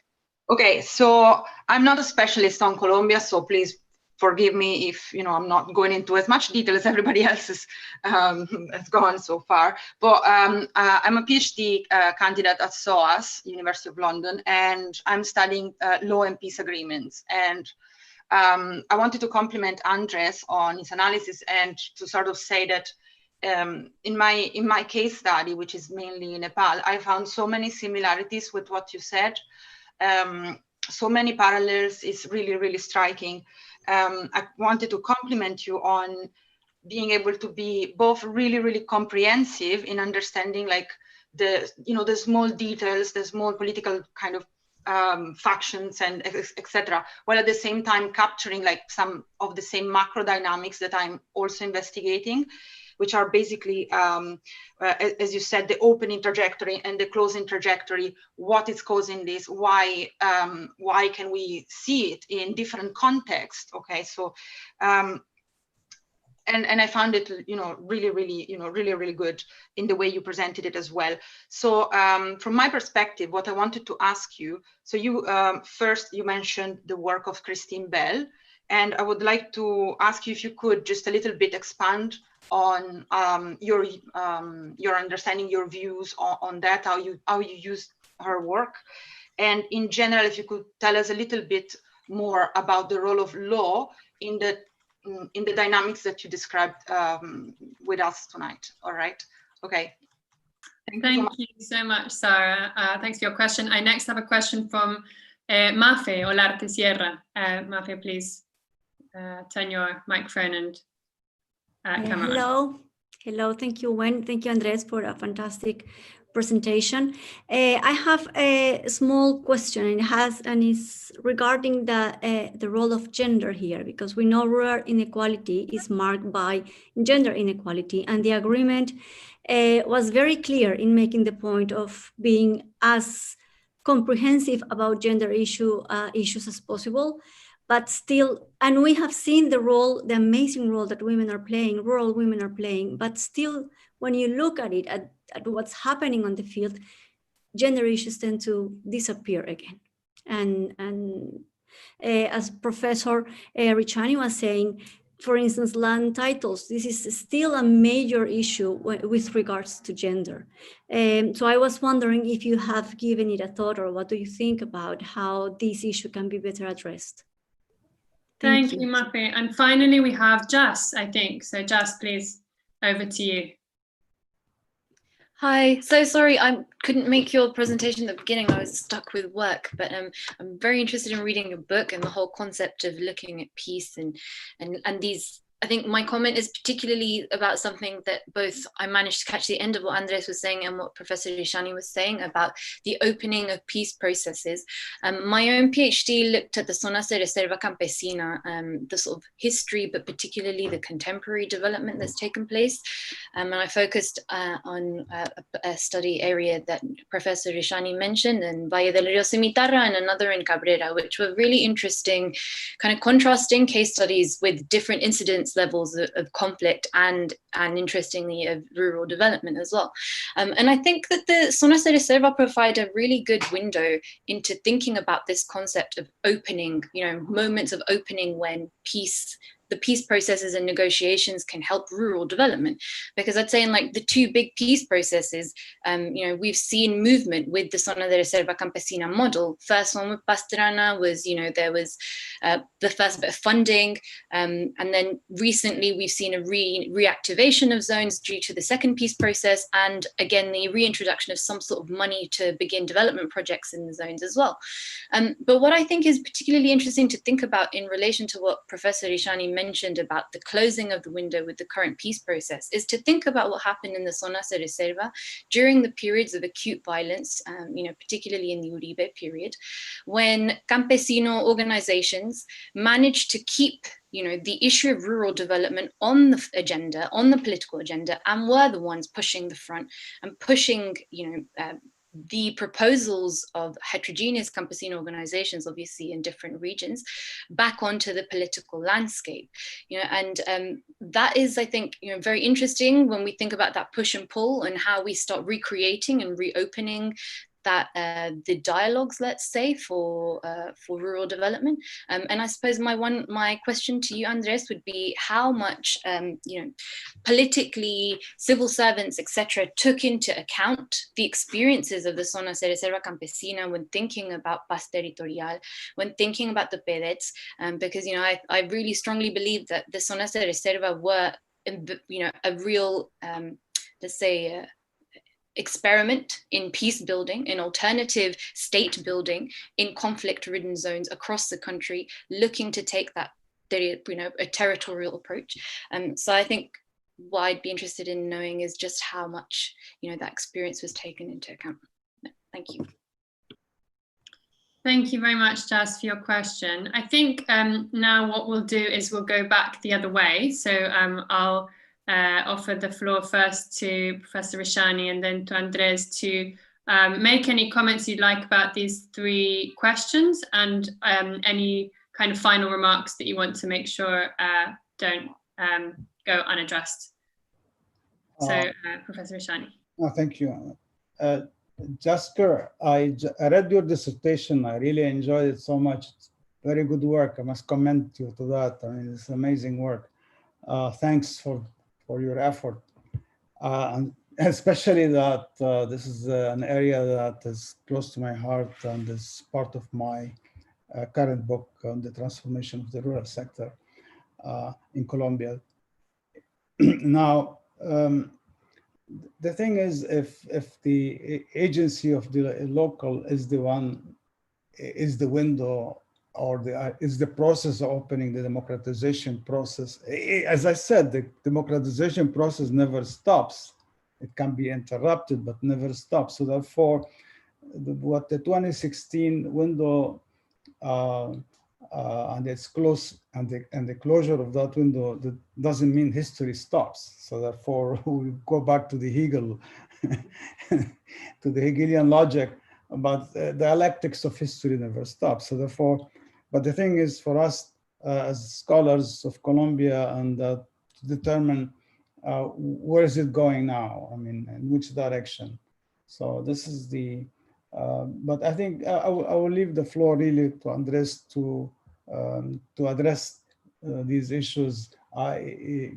Okay, so I'm not a specialist on Colombia, so please forgive me if I'm not going into as much detail as everybody else has gone so far. But I'm a PhD candidate at SOAS, University of London, and I'm studying law and peace agreements. And I wanted to compliment Andrés on his analysis and to sort of say that in my case study, which is mainly in Nepal, I found so many similarities with what you said. So many parallels is really, really striking. I wanted to compliment you on being able to be both really, really comprehensive in understanding like the small details, the small political kind of factions and etc., while at the same time capturing like some of the same macro dynamics that I'm also investigating, which are basically, as you said, the opening trajectory and the closing trajectory, what is causing this, why can we see it in different contexts, okay? So, and I found it, really good in the way you presented it as well. So from my perspective, what I wanted to ask you, so you first you mentioned the work of Christine Bell, and I would like to ask you if you could just a little bit expand on your understanding, your views on that, how you use her work, and in general, if you could tell us a little bit more about the role of law in the dynamics that you described with us tonight. All right. Okay. Thank you so much, Sara. Thanks for your question. I next have a question from Mafe Olarte Sierra. Mafe, please turn your microphone and camera on. Hello. Thank you, Gwen. Thank you, Andrés, for a fantastic presentation. I have a small question, and it's regarding the role of gender here, because we know rural inequality is marked by gender inequality, and the agreement was very clear in making the point of being as comprehensive about gender issues as possible. But still, and we have seen the amazing role that women are playing, rural women are playing, but still, when you look at it, at what's happening on the field, gender issues tend to disappear again. And as Professor Ricciani was saying, for instance, land titles, this is still a major issue with regards to gender. So I was wondering if you have given it a thought, or what do you think about how this issue can be better addressed? Thank you, Mafe. And finally, we have Jas, I think. So Jas, please, over to you. Hi, so sorry I couldn't make your presentation at the beginning. I was stuck with work, but I'm very interested in reading your book and the whole concept of looking at peace and these. I think my comment is particularly about something that both I managed to catch the end of what Andrés was saying and what Professor Ricciani was saying about the opening of peace processes. My own PhD looked at the Zonas de Reserva Campesina, the sort of history, but particularly the contemporary development that's taken place. And I focused on a study area that Professor Ricciani mentioned in Valle del Rio Cimitarra and another in Cabrera, which were really interesting, kind of contrasting case studies with different incidents levels of conflict and interestingly of rural development as well. And I think that the Zonas de Reserva provide a really good window into thinking about this concept of opening, moments of opening when the peace processes and negotiations can help rural development. Because I'd say in like the two big peace processes, we've seen movement with the Zona de Reserva Campesina model. First one with Pastrana was, there was the first bit of funding. And then recently we've seen a reactivation of zones due to the second peace process. And again, the reintroduction of some sort of money to begin development projects in the zones as well. But what I think is particularly interesting to think about in relation to what Professor Ricciani mentioned about the closing of the window with the current peace process is to think about what happened in the Zonas de Reserva during the periods of acute violence, particularly in the Uribe period, when campesino organizations managed to keep the issue of rural development on the agenda, on the political agenda, and were the ones pushing the front and pushing, the proposals of heterogeneous campesino organizations, obviously in different regions, back onto the political landscape. And that is, I think, very interesting when we think about that push and pull and how we start recreating and reopening that the dialogues, let's say, for rural development. And I suppose my question to you, Andrés, would be how much politically civil servants, etc., took into account the experiences of the Zonas de Reserva Campesina when thinking about paz territorial, when thinking about the PEDETs, because I really strongly believe that the Zonas de Reserva were a real, let's say, experiment in peace building, in alternative state building, in conflict-ridden zones across the country, looking to take that, a territorial approach. So I think what I'd be interested in knowing is just how much, that experience was taken into account. Thank you. Thank you very much, Jas, for your question. I think now what we'll do is we'll go back the other way. So I'll offer the floor first to Professor Ricciani and then to Andrés to make any comments you'd like about these three questions and any kind of final remarks that you want to make sure don't go unaddressed. So Professor Ishani. Thank you. Jasker, I read your dissertation. I really enjoyed it so much. It's very good work. I must commend you to that. I mean, it's amazing work. Thanks for your effort. And especially that this is an area that is close to my heart and is part of my current book on the transformation of the rural sector in Colombia. Now, the thing is, if the agency of the local is the window, or is the process of opening the democratization process, as I said, the democratization process never stops. It can be interrupted, but never stops. So therefore, what the 2016 window and its close and the closure of that window, that doesn't mean history stops. So therefore, we go back to the Hegel, to the Hegelian logic, but the dialectics of history never stops. So therefore, but the thing is for us as scholars of Colombia and to determine where is it going now? I mean, in which direction? So this is the, but I think I will leave the floor really to Andrés to address these issues.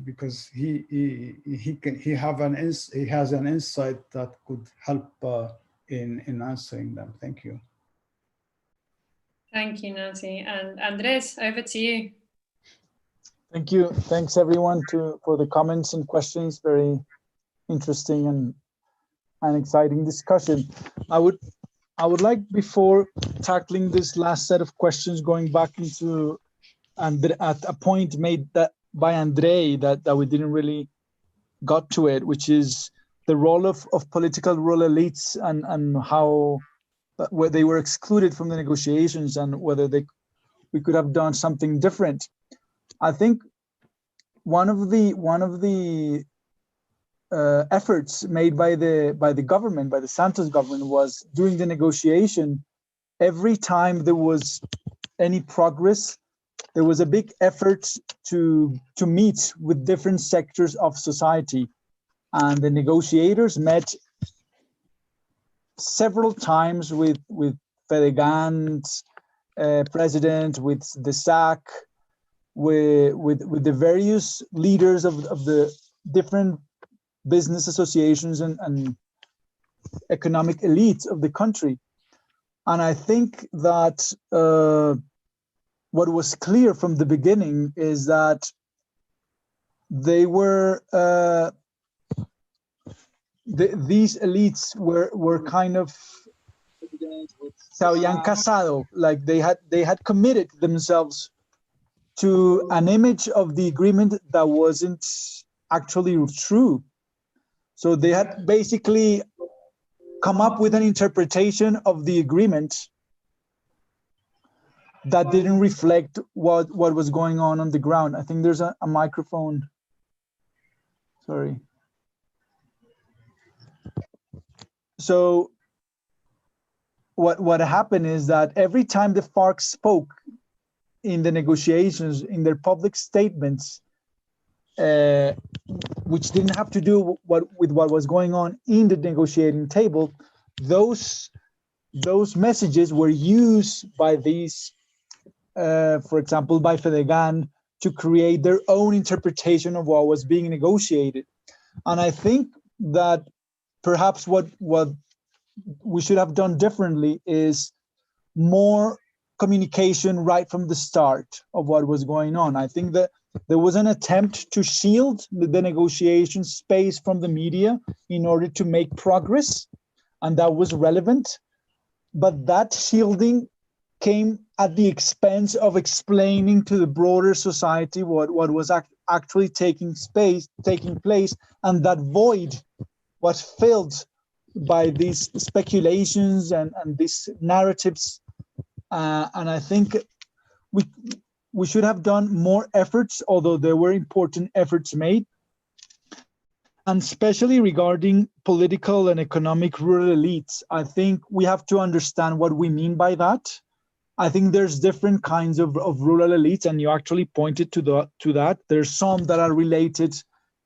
Because he has an insight that could help in answering them. Thank you. Thank you, Nancy. And Andrés, over to you. Thank you. Thanks everyone for the comments and questions. Very interesting and exciting discussion. I would like, before tackling this last set of questions, going back into at a point made by Andrei that we didn't really got to it, which is the role of political rural elites and how where they were excluded from the negotiations and whether we could have done something different. I think one of the efforts made by the government, by the Santos government, was during the negotiation. Every time there was any progress, there was a big effort to meet with different sectors of society, and the negotiators met several times with Fedegan's president, with the SAC, with the various leaders of the different business associations and economic elites of the country. And I think that what was clear from the beginning is that they were these elites were kind of se habían casado, like they had committed themselves to an image of the agreement that wasn't actually true. So they had basically come up with an interpretation of the agreement that didn't reflect what was going on the ground. I think there's a microphone. Sorry. So what happened is that every time the FARC spoke in the negotiations, in their public statements, which didn't have to do with what was going on in the negotiating table, those messages were used by these, for example, by Fedegan, to create their own interpretation of what was being negotiated. And I think that perhaps what we should have done differently is more communication right from the start of what was going on. I think that there was an attempt to shield the negotiation space from the media in order to make progress, and that was relevant. But that shielding came at the expense of explaining to the broader society what was actually taking place, and that void was filled by these speculations and these narratives. And I think we should have done more efforts, although there were important efforts made, and especially regarding political and economic rural elites. I think we have to understand what we mean by that. I think there's different kinds of rural elites, and you actually pointed to that. There's some that are related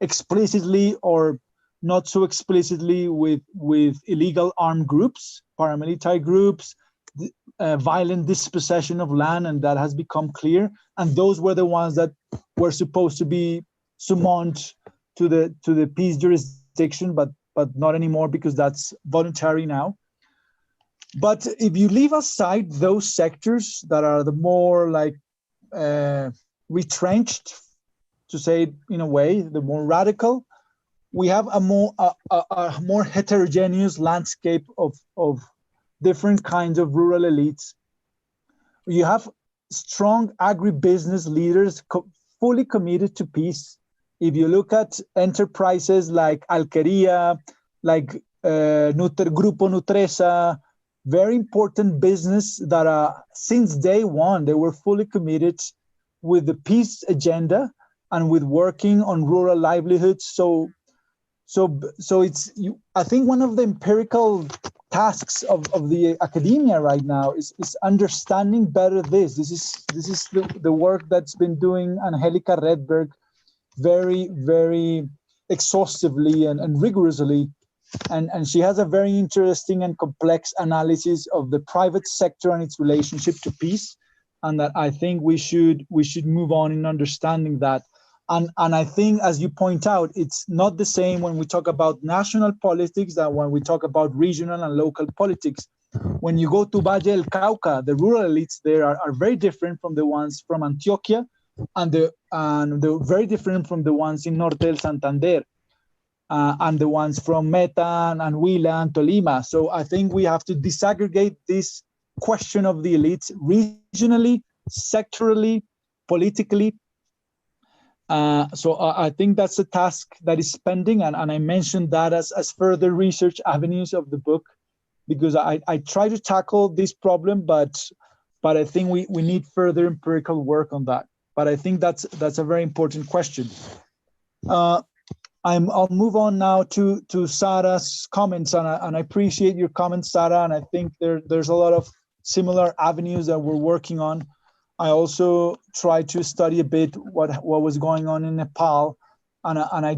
explicitly or not so explicitly with illegal armed groups, paramilitary groups, violent dispossession of land, and that has become clear. And those were the ones that were supposed to be summoned to the peace jurisdiction, but not anymore because that's voluntary now. But if you leave aside those sectors that are the more like retrenched, to say it in a way, the more radical, we have a more heterogeneous landscape of different kinds of rural elites. You have strong agribusiness leaders fully committed to peace. If you look at enterprises like Alquería, like Grupo Nutresa, very important business that since day one, they were fully committed with the peace agenda and with working on rural livelihoods. So it's, I think one of the empirical tasks of the academia right now is understanding better this. This is the work that's been doing Angelica Redberg very, very exhaustively and rigorously. And she has a very interesting and complex analysis of the private sector and its relationship to peace. And that I think we should move on in understanding that. And I think, as you point out, it's not the same when we talk about national politics than when we talk about regional and local politics. When you go to Valle del Cauca, the rural elites there are very different from the ones from Antioquia, and they're very different from the ones in Norte del Santander, and the ones from Meta and Huila and Tolima. So I think we have to disaggregate this question of the elites regionally, sectorally, politically. So I think that's a task that is pending, and I mentioned that as further research avenues of the book, because I try to tackle this problem, but I think we need further empirical work on that. But I think that's a very important question. I'll move on now to Sara's comments, and I appreciate your comments, Sara, and I think there's a lot of similar avenues that we're working on. I also try to study a bit what was going on in Nepal, and I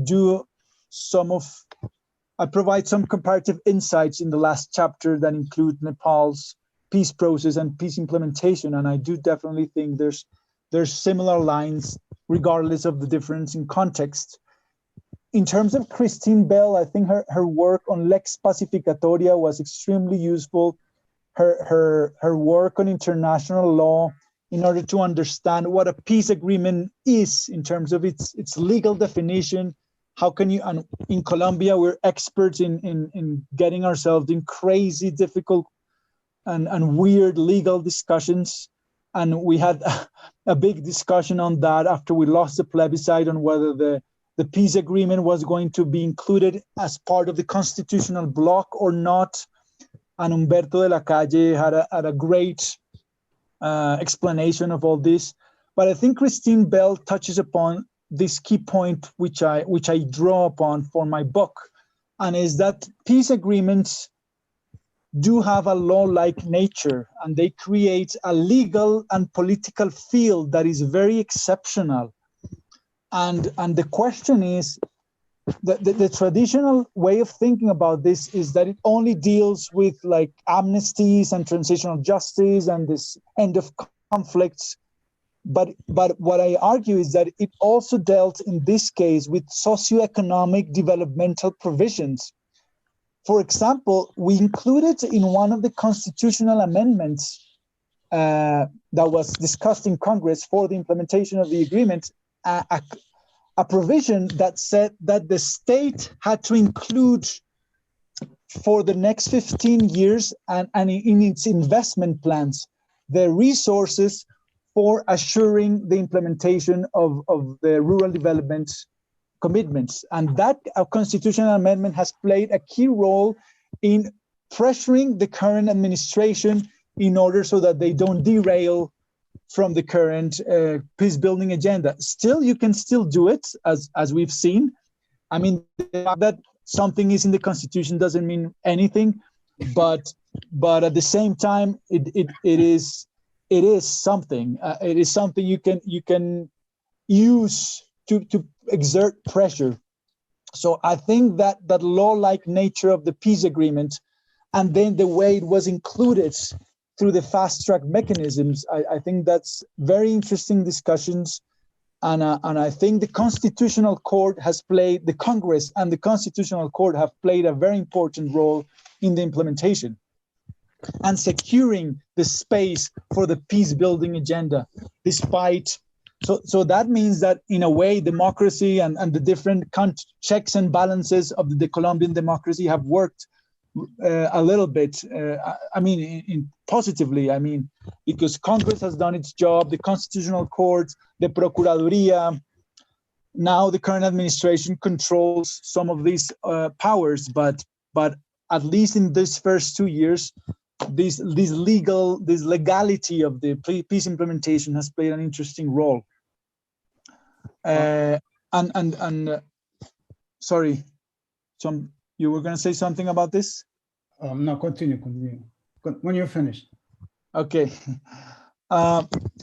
provide some comparative insights in the last chapter that include Nepal's peace process and peace implementation, and I do definitely think there's similar lines regardless of the difference in context. In terms of Christine Bell, I think her work on Lex Pacificatoria was extremely useful. Her work on international law in order to understand what a peace agreement is in terms of its legal definition. How can you, and in Colombia, we're experts in getting ourselves in crazy, difficult and weird legal discussions. And we had a big discussion on that after we lost the plebiscite on whether the peace agreement was going to be included as part of the constitutional bloc or not. And Humberto de la Calle had a great explanation of all this. But I think Christine Bell touches upon this key point, which I draw upon for my book, and is that peace agreements do have a law-like nature, and they create a legal and political field that is very exceptional. And the question is, the traditional way of thinking about this is that it only deals with like amnesties and transitional justice and this end of conflicts. But what I argue is that it also dealt in this case with socioeconomic developmental provisions. For example, we included in one of the constitutional amendments that was discussed in Congress for the implementation of the agreement, a provision that said that the state had to include for the next 15 years and in its investment plans, the resources for assuring the implementation of the rural development commitments. And that constitutional amendment has played a key role in pressuring the current administration in order so that they don't derail from the current peace-building agenda. Still, you can still do it, as we've seen. I mean, that something is in the Constitution doesn't mean anything, but at the same time, it is it is something. It is something you can use to exert pressure. So I think that law-like nature of the peace agreement, and then the way it was included through the fast-track mechanisms, I think that's very interesting discussions. And I think the Constitutional Court has played, the Congress and the Constitutional Court have played a very important role in the implementation and securing the space for the peace-building agenda, despite, so that means that in a way, democracy and the different checks and balances of the Colombian democracy have worked a little bit, I mean, in positively, I mean, because Congress has done its job, the Constitutional Court, the Procuraduría, now the current administration controls some of these powers, but at least in these first 2 years, this legality of the peace implementation has played an interesting role. Sorry, you were going to say something about this? No, continue. When you're finished. Okay.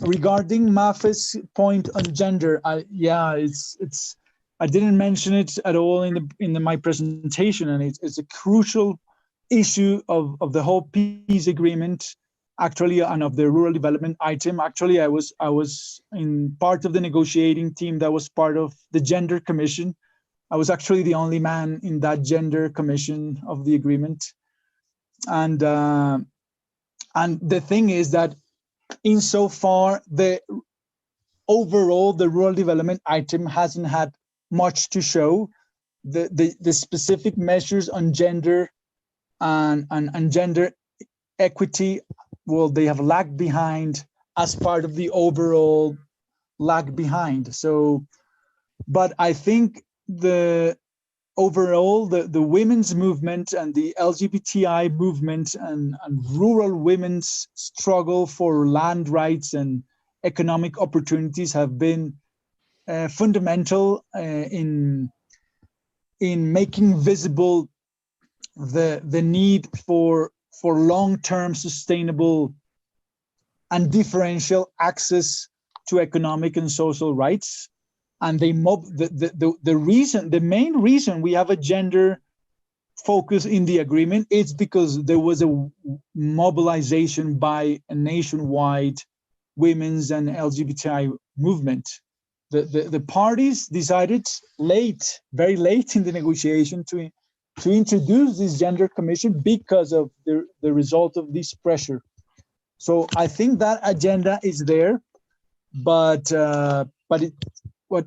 Regarding Mafe's point on gender, I didn't mention it at all in my presentation, and it's a crucial issue of the whole peace agreement, actually, and of the rural development item. Actually, I was in part of the negotiating team that was part of the gender commission. I was actually the only man in that gender commission of the agreement. And the thing is that insofar the rural development item hasn't had much to show, the specific measures on gender and gender equity, well, they have lagged behind as part of the overall lag behind. So, but I think the women's movement and the LGBTI movement and rural women's struggle for land rights and economic opportunities have been fundamental in making visible the need for long-term sustainable and differential access to economic and social rights. And the main reason we have a gender focus in the agreement is because there was a mobilization by a nationwide women's and LGBTI movement. The parties decided very late in the negotiation to introduce this gender commission because of the result of this pressure. So I think that agenda is there, but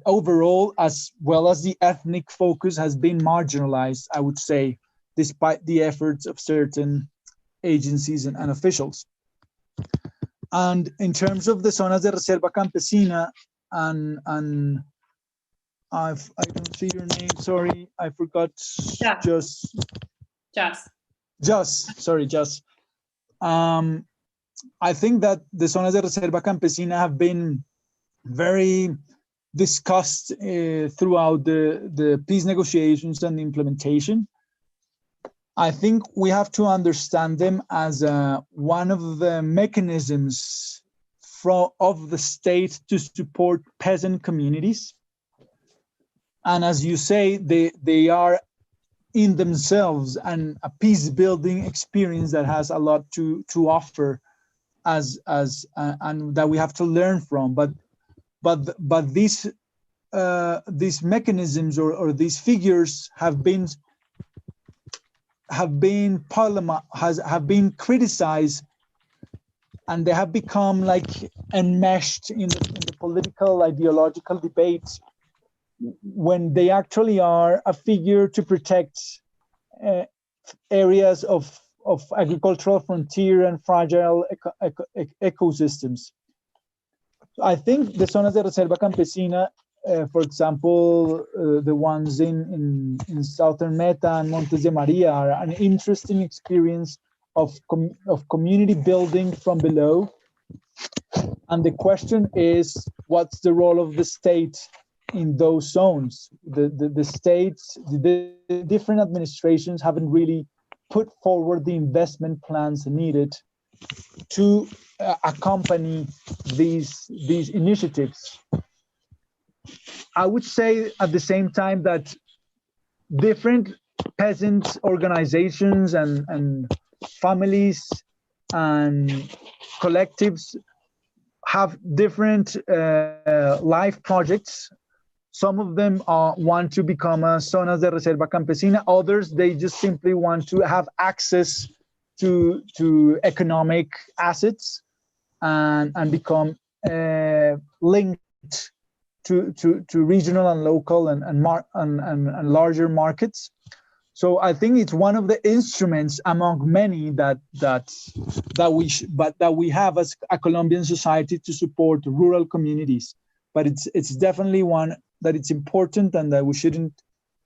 overall, as well as the ethnic focus, has been marginalized, I would say, despite the efforts of certain agencies and officials. And in terms of the zonas de reserva campesina, and I don't see your name, sorry, I forgot. Just. I think that the zonas de reserva campesina have been very discussed throughout the peace negotiations and the implementation. I think we have to understand them as one of the mechanisms of the state to support peasant communities. And as you say, they are in themselves and a peace building experience that has a lot to offer and that we have to learn from. But these mechanisms or these figures have been criticized, and they have become like enmeshed in the political ideological debates, when they actually are a figure to protect areas of agricultural frontier and fragile ecosystems. I think the zonas de reserva campesina, for example, the ones in Southern Meta and Montes de Maria, are an interesting experience of community building from below. And the question is, what's the role of the state in those zones? The states, the different administrations haven't really put forward the investment plans needed to accompany these initiatives. I would say at the same time that different peasant organizations and families and collectives have different life projects. Some of them want to become a zonas de reserva campesina. Others, they just simply want to have access to economic assets and become linked to regional and local and larger markets. So I think it's one of the instruments among many that we have as a Colombian society to support rural communities. But it's definitely one that it's important and that we shouldn't,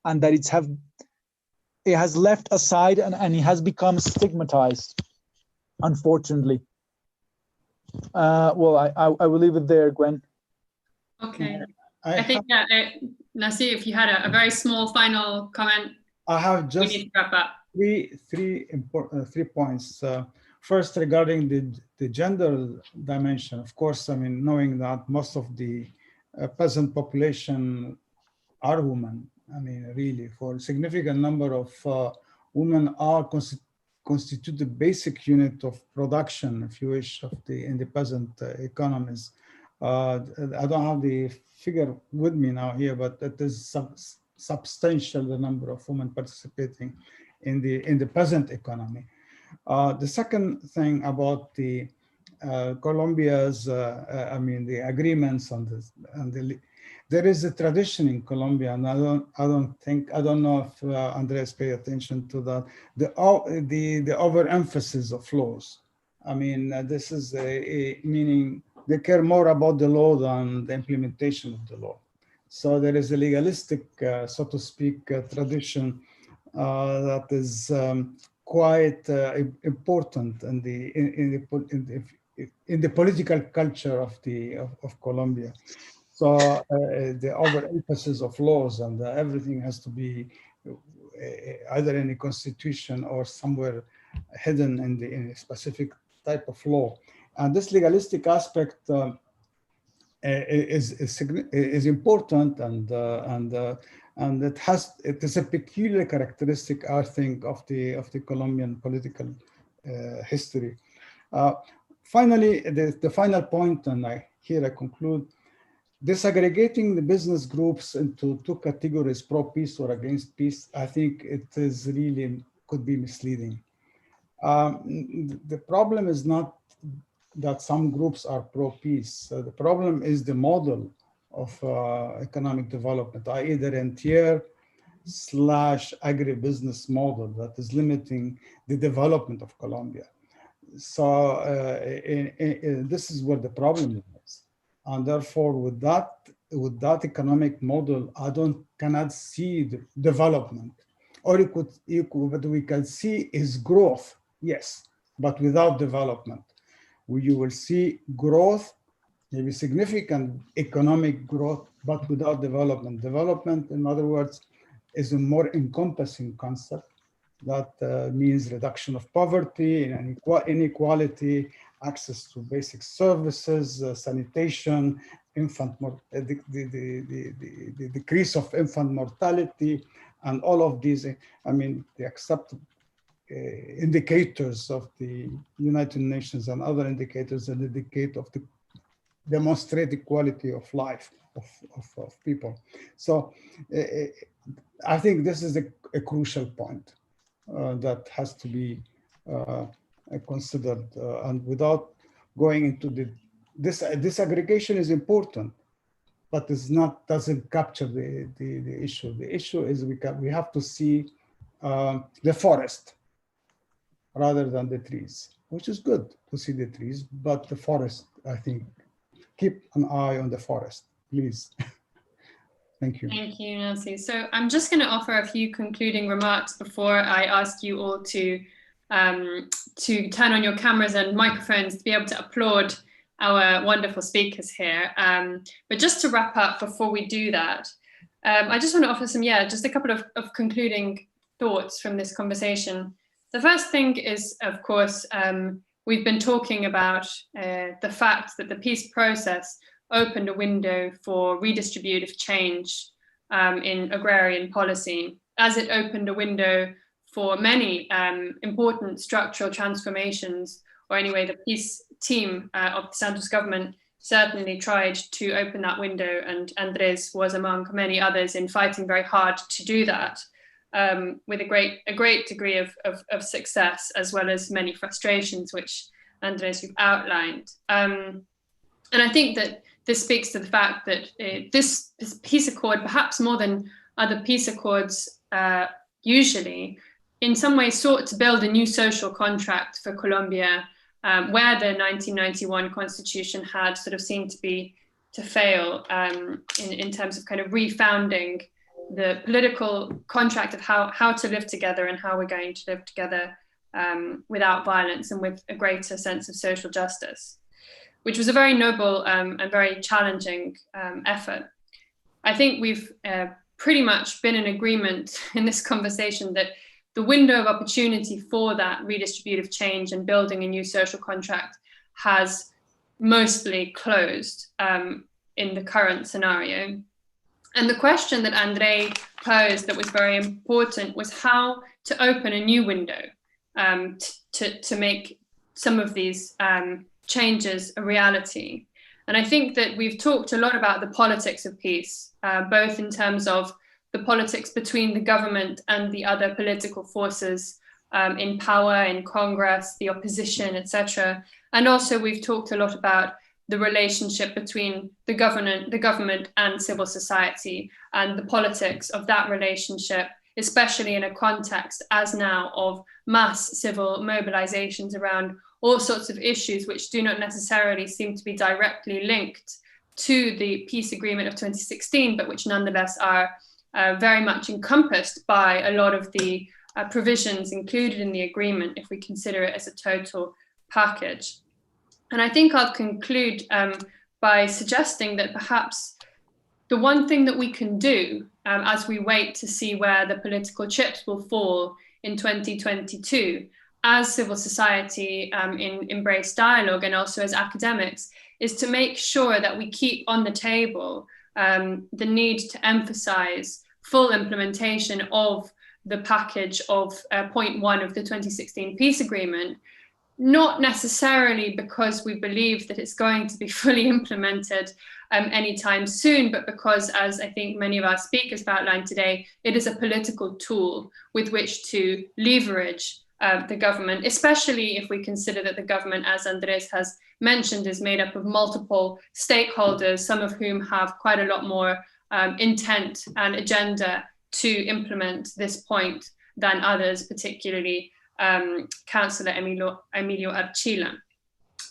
and that it has left aside and it has become stigmatized, unfortunately. Well, I will leave it there, Gwen. Okay. I think that Nasir, if you had a very small final comment. I have just we need to wrap up. three points. First, regarding the gender dimension, of course, I mean, knowing that most of the peasant population are women. I mean, really, for a significant number of women are constitute the basic unit of production, if you wish, in the peasant economies. I don't have the figure with me now here, but it is substantial, the number of women participating in the peasant economy. The second thing about the Colombia's, I mean, the agreements on this, there is a tradition in Colombia, and I don't know if Andres paid attention to that, the overemphasis of laws. I mean, this is meaning they care more about the law than the implementation of the law. So there is a legalistic, so to speak, tradition that is quite important in the political culture of Colombia. So the overemphasis of laws and everything has to be either in the constitution or somewhere hidden in a specific type of law. And this legalistic aspect is important, and it is a peculiar characteristic, I think, of the Colombian political history. Finally, the final point, and here I conclude. Disaggregating the business groups into two categories, pro-peace or against peace, I think it is really could be misleading. The problem is not that some groups are pro-peace. The problem is the model of economic development, i.e. the rentier / agribusiness model that is limiting the development of Colombia. So this is where the problem is. And therefore, with that economic model, cannot see the development. Or what we can see is growth, yes, but without development. You will see growth, maybe significant economic growth, but without development. Development, in other words, is a more encompassing concept that means reduction of poverty and inequality, access to basic services, sanitation, the decrease of infant mortality, and all of these, I mean, the accepted indicators of the United Nations and other indicators that indicate of the demonstrated quality of life of people. So I think this is a crucial point that has to be considered, and without going into this aggregation is important, but doesn't capture the issue. The issue is we have to see the forest rather than the trees, which is good to see the trees, but the forest, I think, keep an eye on the forest, please. Thank you. Thank you, Nancy. So I'm just going to offer a few concluding remarks before I ask you all to turn on your cameras and microphones to be able to applaud our wonderful speakers here. But just to wrap up before we do that, I just want to offer just a couple of concluding thoughts from this conversation. The first thing is, of course, we've been talking about the fact that the peace process opened a window for redistributive change in agrarian policy, as it opened a window for many important structural transformations, or anyway, the peace team of the Santos government certainly tried to open that window, and Andrés was among many others in fighting very hard to do that, with a great degree of success, as well as many frustrations, which Andrés, you've outlined. And I think that this speaks to the fact that this peace accord, perhaps more than other peace accords usually, in some ways sought to build a new social contract for Colombia, where the 1991 constitution had sort of seemed to fail in terms of kind of refounding the political contract of how to live together and how we're going to live together without violence and with a greater sense of social justice, which was a very noble and very challenging effort. I think we've pretty much been in agreement in this conversation that the window of opportunity for that redistributive change and building a new social contract has mostly closed in the current scenario. And the question that André posed that was very important was how to open a new window to make some of these changes a reality. And I think that we've talked a lot about the politics of peace, both in terms of the politics between the government and the other political forces in power, in Congress, the opposition, etc. And also we've talked a lot about the relationship between the government and civil society, and the politics of that relationship, especially in a context as now of mass civil mobilizations around all sorts of issues which do not necessarily seem to be directly linked to the peace agreement of 2016, but which nonetheless are very much encompassed by a lot of the provisions included in the agreement, if we consider it as a total package. And I think I'll conclude by suggesting that perhaps the one thing that we can do as we wait to see where the political chips will fall in 2022, as civil society in Embrace Dialogue and also as academics, is to make sure that we keep on the table the need to emphasize full implementation of the package of point 1 of the 2016 peace agreement, not necessarily because we believe that it's going to be fully implemented anytime soon, but because, as I think many of our speakers have outlined today, it is a political tool with which to leverage the government, especially if we consider that the government, as Andrés has mentioned, is made up of multiple stakeholders, some of whom have quite a lot more intent and agenda to implement this point than others, particularly Councillor Emilio Archila.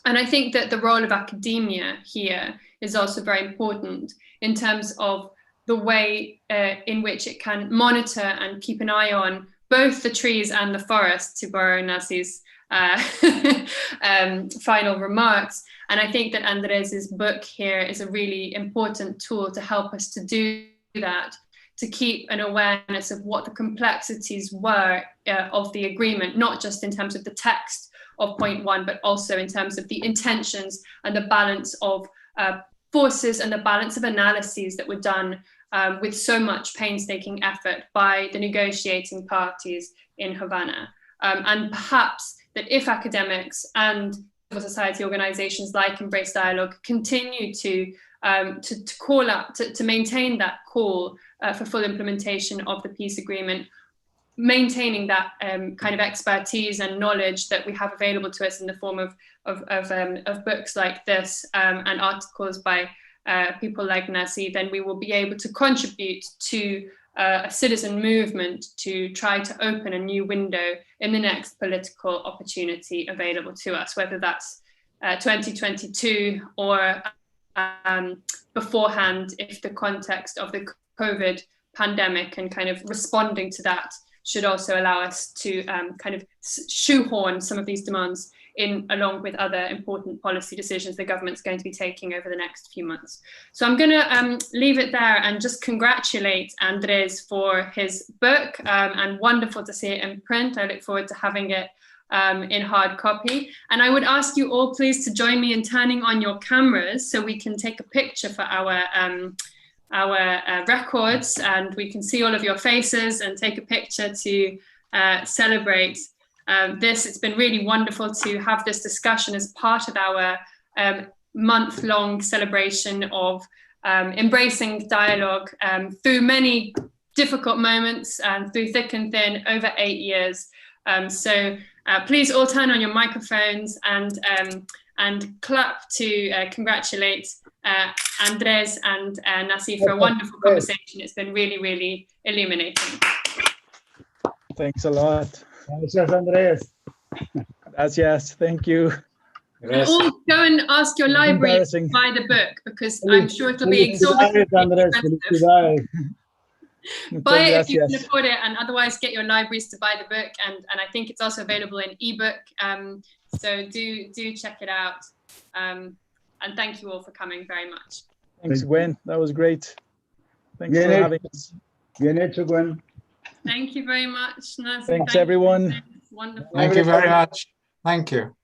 And I think that the role of academia here is also very important in terms of the way in which it can monitor and keep an eye on both the trees and the forest, to borrow Nasi's final remarks. And I think that Andrés's book here is a really important tool to help us to do that, to keep an awareness of what the complexities were of the agreement, not just in terms of the text of point 1, but also in terms of the intentions and the balance of forces and the balance of analyses that were done with so much painstaking effort by the negotiating parties in Havana. And perhaps that if academics and civil society organizations like Embrace Dialogue continue to call up, to maintain that call for full implementation of the peace agreement, maintaining that kind of expertise and knowledge that we have available to us in the form of books like this and articles by people like Nasi, then we will be able to contribute to a citizen movement to try to open a new window in the next political opportunity available to us, whether that's 2022 or beforehand, if the context of the COVID pandemic and kind of responding to that should also allow us to kind of shoehorn some of these demands in along with other important policy decisions the government's going to be taking over the next few months. So I'm going to leave it there and just congratulate Andrés for his book, and wonderful to see it in print. I look forward to having it in hard copy. And I would ask you all please to join me in turning on your cameras so we can take a picture for our records, and we can see all of your faces and take a picture to celebrate this. It's been really wonderful to have this discussion as part of our month-long celebration of embracing dialogue through many difficult moments and through thick and thin over 8 years. So please all turn on your microphones and clap to congratulate Andrés and Nasir for a wonderful conversation. It's been really, really illuminating. Thanks a lot. Gracias, Andrés. Gracias. Thank you. And all go and ask your library to buy the book, because I'm sure it'll be exorbitant. Buy it if you can afford it, and otherwise get your libraries to buy the book. And I think it's also available in ebook. So do check it out. And thank you all for coming very much. Thanks, Gwen. That was great. Thanks for having us. Bien hecho, Gwen. Thank you very much, Nasir. Thanks, everyone. Wonderful. Thank you very much. Thank you.